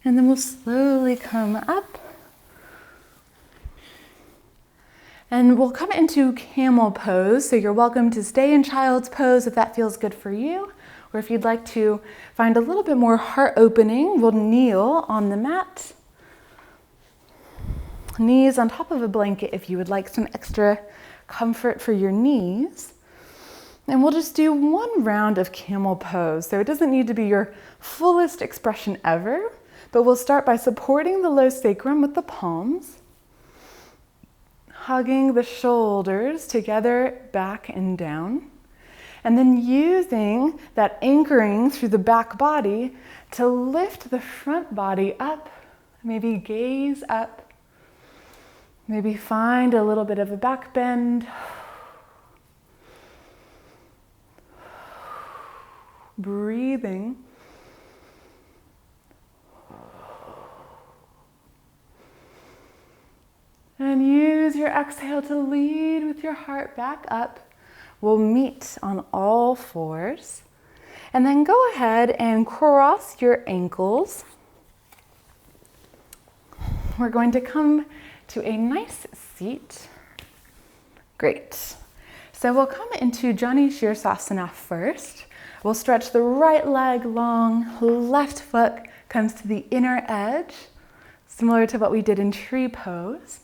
And then we'll slowly come up. And we'll come into camel pose. So you're welcome to stay in child's pose if that feels good for you. Or if you'd like to find a little bit more heart opening, we'll kneel on the mat. Knees on top of a blanket if you would like some extra comfort for your knees. And we'll just do one round of camel pose. So it doesn't need to be your fullest expression ever, but we'll start by supporting the low sacrum with the palms, hugging the shoulders together, back and down. And then using that anchoring through the back body to lift the front body up, maybe gaze up, maybe find a little bit of a back bend. Breathing. And use your exhale to lead with your heart back up. We'll meet on all fours. And then go ahead and cross your ankles. We're going to come to a nice seat. Great. So we'll come into Jani Shirsasana first. We'll stretch the right leg long, left foot comes to the inner edge, similar to what we did in tree pose.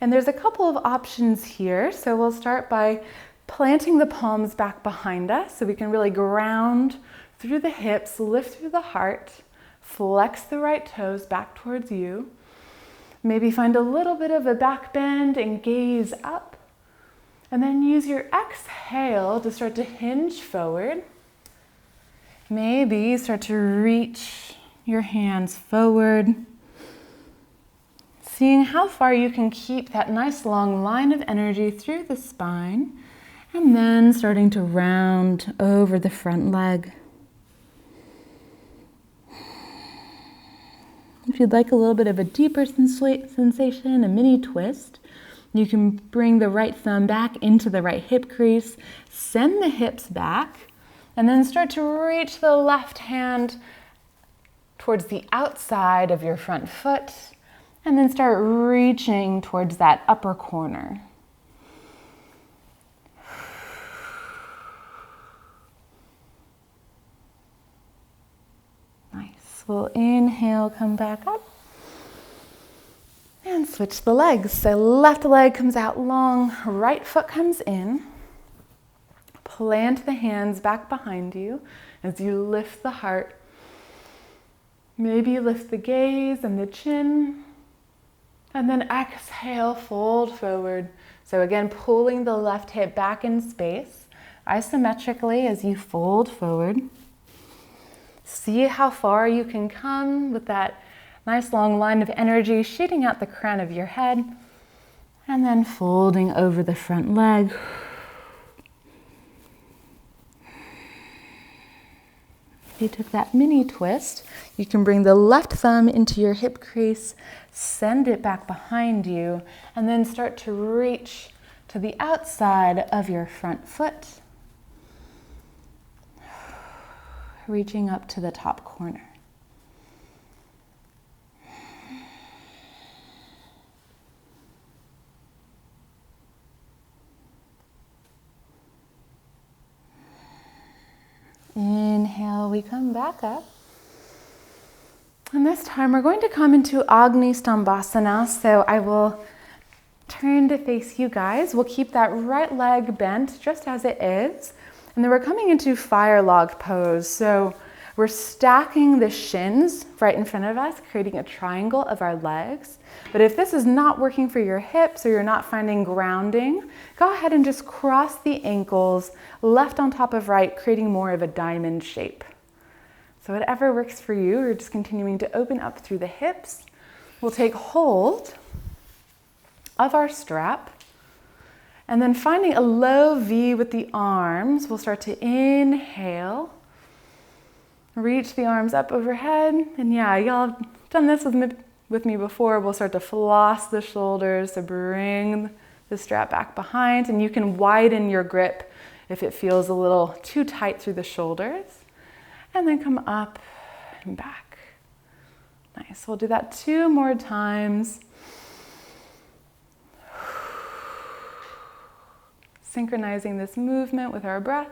And there's a couple of options here. So we'll start by planting the palms back behind us so we can really ground through the hips, lift through the heart, flex the right toes back towards you. Maybe find a little bit of a back bend and gaze up. And then use your exhale to start to hinge forward. Maybe start to reach your hands forward. Seeing how far you can keep that nice long line of energy through the spine, and then starting to round over the front leg. If you'd like a little bit of a deeper sensation, a mini twist, you can bring the right thumb back into the right hip crease, send the hips back, and then start to reach the left hand towards the outside of your front foot, and then start reaching towards that upper corner. Nice. We'll inhale, come back up. And switch the legs. So left leg comes out long, right foot comes in. Plant the hands back behind you as you lift the heart. Maybe lift the gaze and the chin. And then exhale, fold forward. So again, pulling the left hip back in space, isometrically as you fold forward. See how far you can come with that nice long line of energy shooting out the crown of your head. And then folding over the front leg. If you took that mini twist, you can bring the left thumb into your hip crease, send it back behind you, and then start to reach to the outside of your front foot, reaching up to the top corner. Inhale, we come back up. And this time we're going to come into Agni Stambhasana. So I will turn to face you guys. We'll keep that right leg bent just as it is. And then we're coming into fire log pose. So we're stacking the shins right in front of us, creating a triangle of our legs. But if this is not working for your hips or you're not finding grounding, go ahead and just cross the ankles, left on top of right, creating more of a diamond shape. So whatever works for you, we're just continuing to open up through the hips. We'll take hold of our strap, and then finding a low V with the arms, we'll start to inhale. Reach the arms up overhead, and yeah, y'all have done this with me before. We'll start to floss the shoulders, so bring the strap back behind, and you can widen your grip if it feels a little too tight through the shoulders. And then come up and back. Nice, we'll do that 2 more times. Synchronizing this movement with our breath.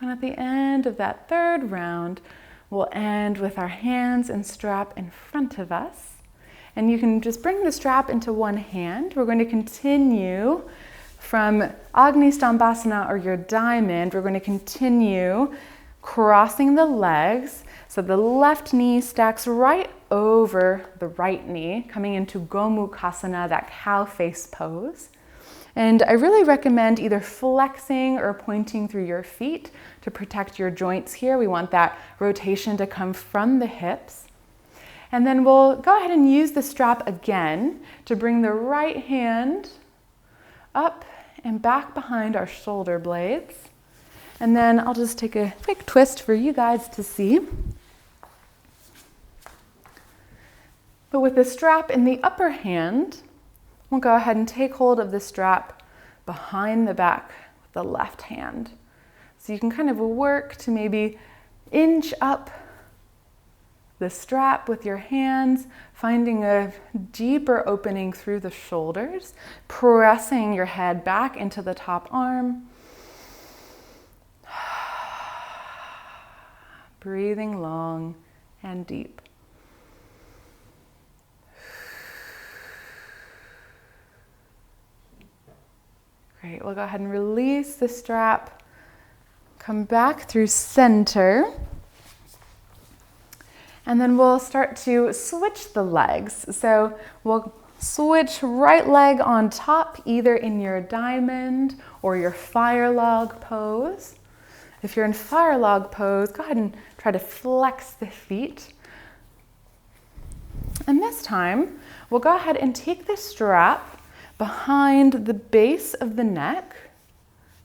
And at the end of that 3rd round, we'll end with our hands and strap in front of us. And you can just bring the strap into one hand. We're going to continue from Agni Stambhasana, or your diamond. We're going to continue crossing the legs. So the left knee stacks right over the right knee, coming into Gomukhasana, that cow face pose. And I really recommend either flexing or pointing through your feet to protect your joints here. We want that rotation to come from the hips. And then we'll go ahead and use the strap again to bring the right hand up and back behind our shoulder blades. And then I'll just take a quick twist for you guys to see. But with the strap in the upper hand, we'll go ahead and take hold of the strap behind the back with the left hand. So you can kind of work to maybe inch up the strap with your hands, finding a deeper opening through the shoulders, pressing your head back into the top arm. Breathing long and deep. Great, we'll go ahead and release the strap. Come back through center. And then we'll start to switch the legs. So we'll switch right leg on top, either in your diamond or your fire log pose. If you're in fire log pose, go ahead and try to flex the feet. And this time, we'll go ahead and take the strap behind the base of the neck,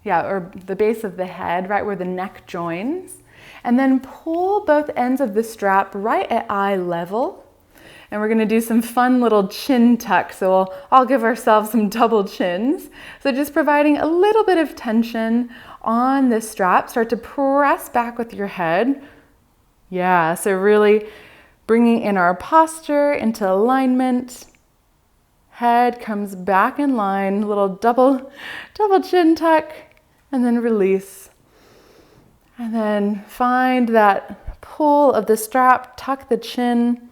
or the base of the head, right where the neck joins, and then pull both ends of the strap right at eye level. And we're gonna do some fun little chin tucks, so we'll all give ourselves some double chins. So just providing a little bit of tension on the strap. Start to press back with your head. Yeah, so really bringing in our posture into alignment. Head comes back in line, little double chin tuck, and then release. And then find that pull of the strap, tuck the chin,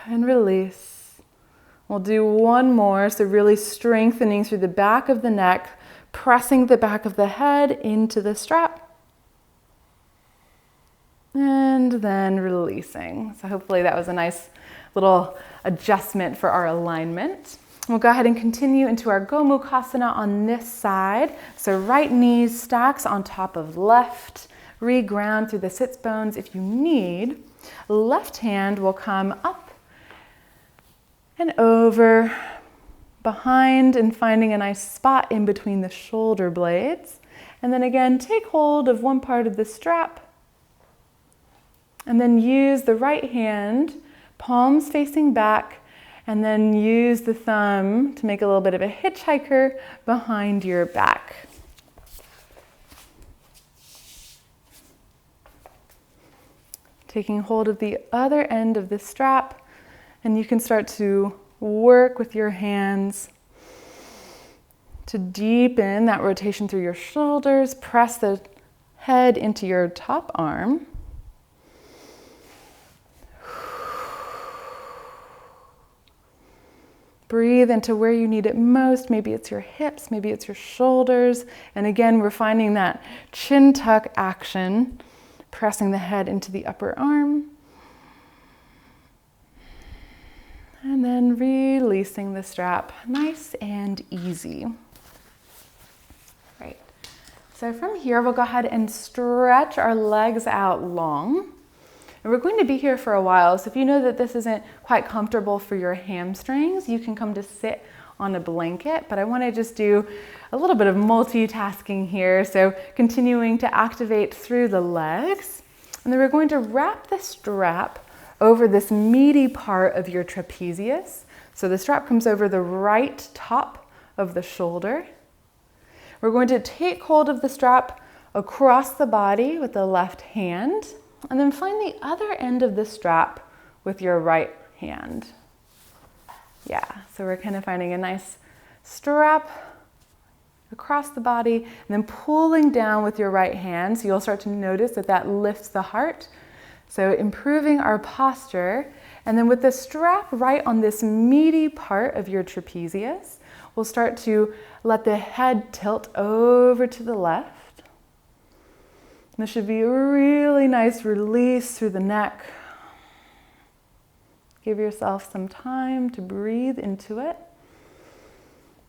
and release. We'll do one more, so really strengthening through the back of the neck, pressing the back of the head into the strap. And then releasing. So hopefully that was a nice little adjustment for our alignment. We'll go ahead and continue into our Gomukhasana on this side. So right knee stacks on top of left. Reground through the sits bones if you need. Left hand will come up and over, behind, and finding a nice spot in between the shoulder blades. And then again, take hold of one part of the strap. And then use the right hand, palms facing back, and then use the thumb to make a little bit of a hitchhiker behind your back. Taking hold of the other end of the strap, and you can start to work with your hands to deepen that rotation through your shoulders. Press the head into your top arm. Breathe into where you need it most. Maybe it's your hips, maybe it's your shoulders. And again, we're finding that chin tuck action, pressing the head into the upper arm. And then releasing the strap, nice and easy. Right. So from here, we'll go ahead and stretch our legs out long. And we're going to be here for a while, so if you know that this isn't quite comfortable for your hamstrings, you can come to sit on a blanket, but I want to just do a little bit of multitasking here, so continuing to activate through the legs. And then we're going to wrap the strap over this meaty part of your trapezius. So the strap comes over the right top of the shoulder. We're going to take hold of the strap across the body with the left hand, and then find the other end of the strap with your right hand. Yeah, so we're kind of finding a nice strap across the body and then pulling down with your right hand. So you'll start to notice that that lifts the heart. So improving our posture. And then with the strap right on this meaty part of your trapezius, we'll start to let the head tilt over to the left. This should be a really nice release through the neck. Give yourself some time to breathe into it.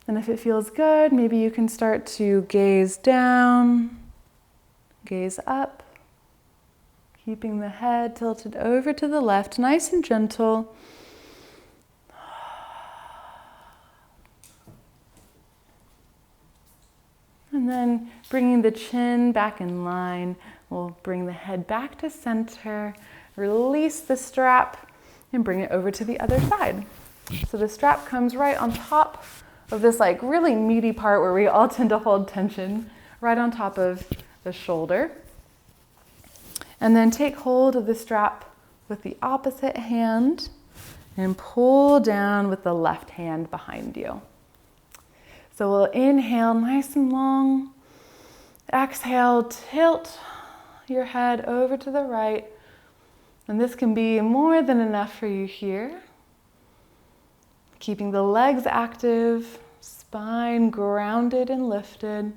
And if it feels good, maybe you can start to gaze down, gaze up, keeping the head tilted over to the left, nice and gentle. And then bringing the chin back in line, we'll bring the head back to center, release the strap, and bring it over to the other side. So the strap comes right on top of this like really meaty part where we all tend to hold tension, right on top of the shoulder. And then take hold of the strap with the opposite hand and pull down with the left hand behind you. So we'll inhale nice and long. Exhale, tilt your head over to the right. And this can be more than enough for you here. Keeping the legs active, spine grounded and lifted.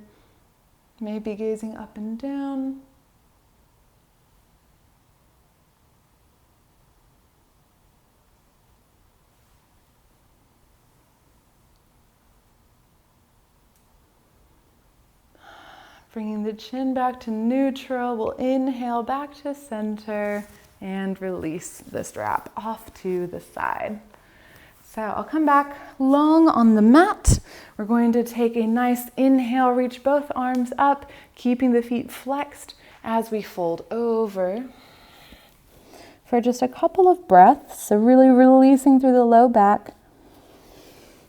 Maybe gazing up and down. Bringing the chin back to neutral, we'll inhale back to center and release the strap off to the side. So I'll come back long on the mat. We're going to take a nice inhale, reach both arms up, keeping the feet flexed as we fold over for just a couple of breaths. So really releasing through the low back.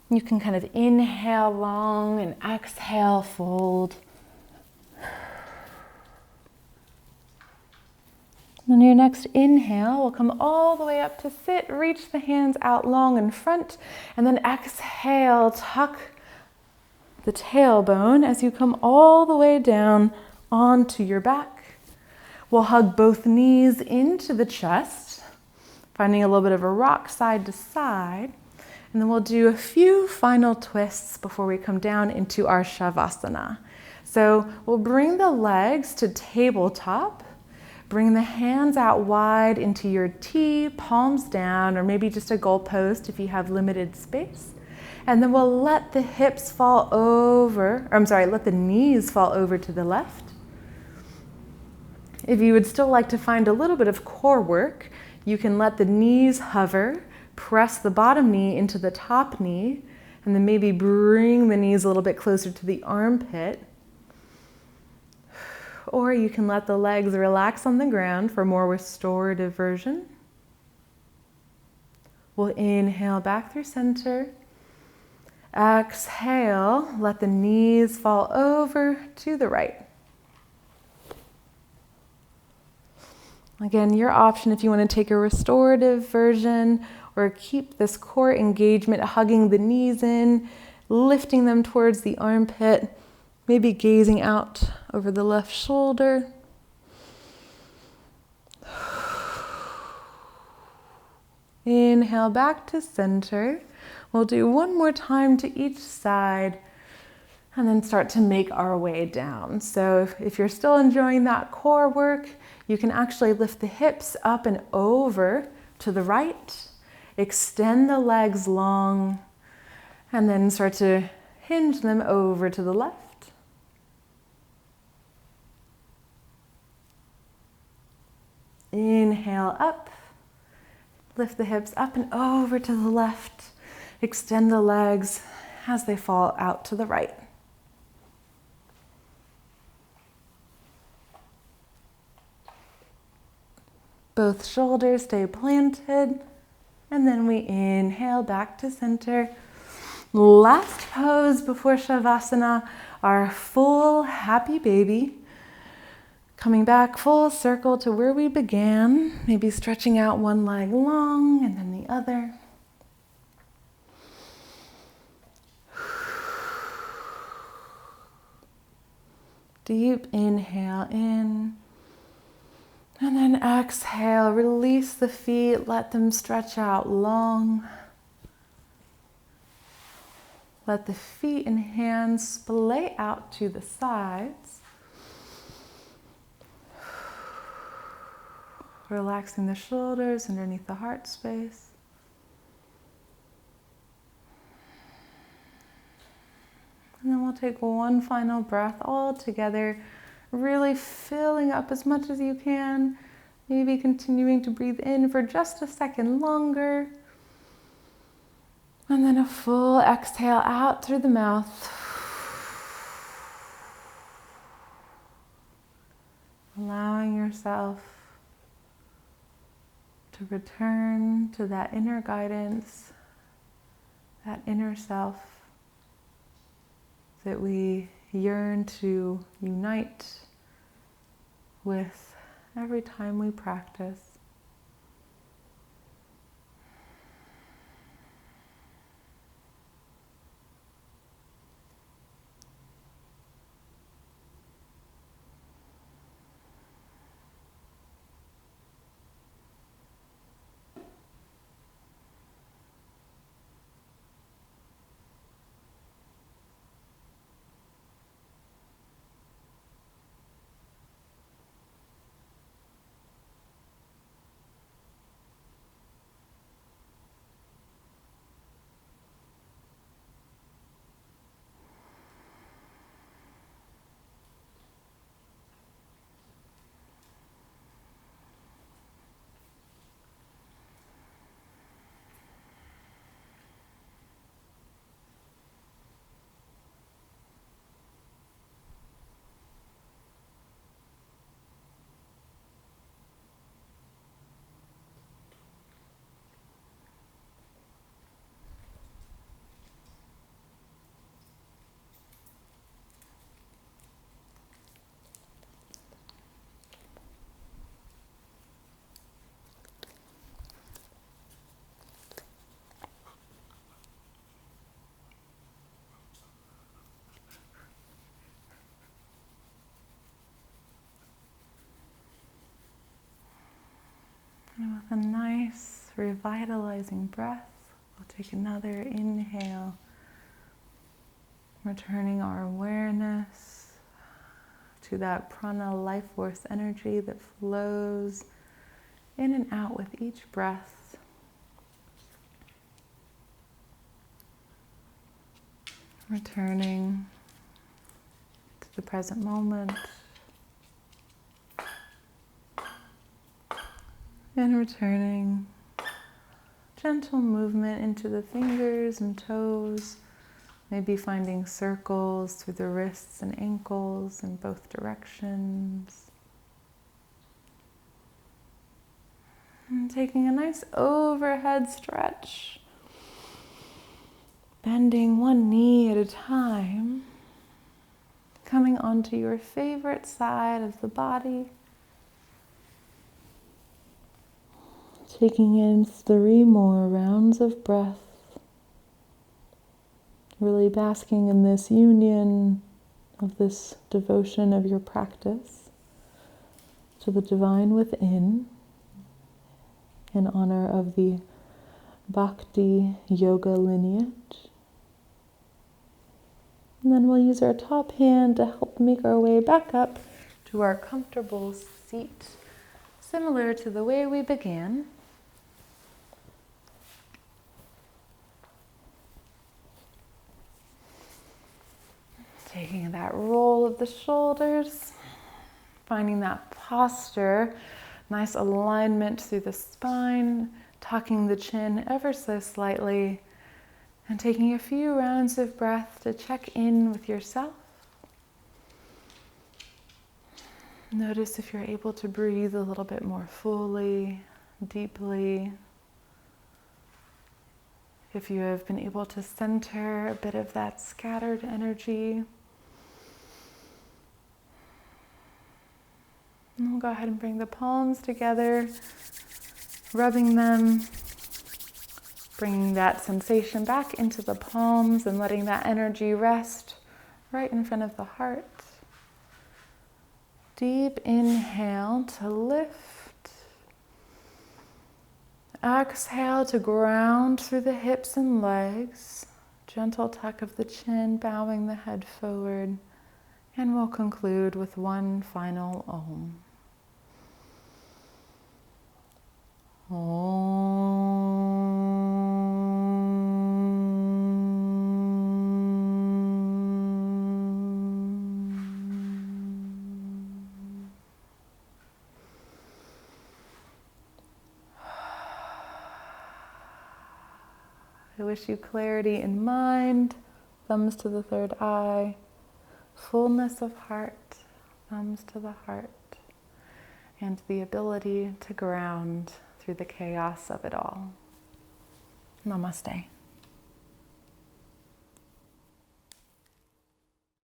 You can kind of inhale long and exhale, fold. On your next inhale, we'll come all the way up to sit, reach the hands out long in front, and then exhale, tuck the tailbone as you come all the way down onto your back. We'll hug both knees into the chest, finding a little bit of a rock side to side, and then we'll do a few final twists before we come down into our Shavasana. So we'll bring the legs to tabletop. Bring the hands out wide into your T, palms down, or maybe just a goalpost if you have limited space. And then we'll let the hips fall over, let the knees fall over to the left. If you would still like to find a little bit of core work, you can let the knees hover, press the bottom knee into the top knee, and then maybe bring the knees a little bit closer to the armpit. Or you can let the legs relax on the ground for a more restorative version. We'll inhale back through center. Exhale, let the knees fall over to the right. Again, your option if you want to take a restorative version or keep this core engagement, hugging the knees in, lifting them towards the armpit. Maybe gazing out over the left shoulder. Inhale back to center. We'll do one more time to each side and then start to make our way down. So if you're still enjoying that core work, you can actually lift the hips up and over to the right, extend the legs long, and then start to hinge them over to the left. Inhale up, lift the hips up and over to the left, extend the legs as they fall out to the right. Both shoulders stay planted, and then we inhale back to center. Last pose before Shavasana, our full happy baby. Coming back full circle to where we began, maybe stretching out one leg long and then the other. Deep inhale in, and then exhale, release the feet, let them stretch out long. Let the feet and hands splay out to the sides. Relaxing the shoulders underneath the heart space. And then we'll take one final breath all together, really filling up as much as you can. Maybe continuing to breathe in for just a second longer. And then a full exhale out through the mouth. Allowing yourself to return to that inner guidance, that inner self that we yearn to unite with every time we practice. And with a nice revitalizing breath, we'll take another inhale, returning our awareness to that prana life force energy that flows in and out with each breath. Returning to the present moment. And returning, gentle movement into the fingers and toes, maybe finding circles through the wrists and ankles in both directions. And taking a nice overhead stretch, bending one knee at a time, coming onto your favorite side of the body. Taking in 3 more rounds of breath, really basking in this union of this devotion of your practice to the divine within in honor of the Bhakti Yoga lineage. And then we'll use our top hand to help make our way back up to our comfortable seat, similar to the way we began. Taking that roll of the shoulders, finding that posture, nice alignment through the spine, tucking the chin ever so slightly, and taking a few rounds of breath to check in with yourself. Notice if you're able to breathe a little bit more fully, deeply. If you have been able to center a bit of that scattered energy. And we'll go ahead and bring the palms together, rubbing them, bringing that sensation back into the palms and letting that energy rest right in front of the heart. Deep inhale to lift. Exhale to ground through the hips and legs. Gentle tuck of the chin, bowing the head forward. And we'll conclude with one final Om. I wish you clarity in mind, thumbs to the third eye, fullness of heart, thumbs to the heart, and the ability to ground through the chaos of it all. Namaste.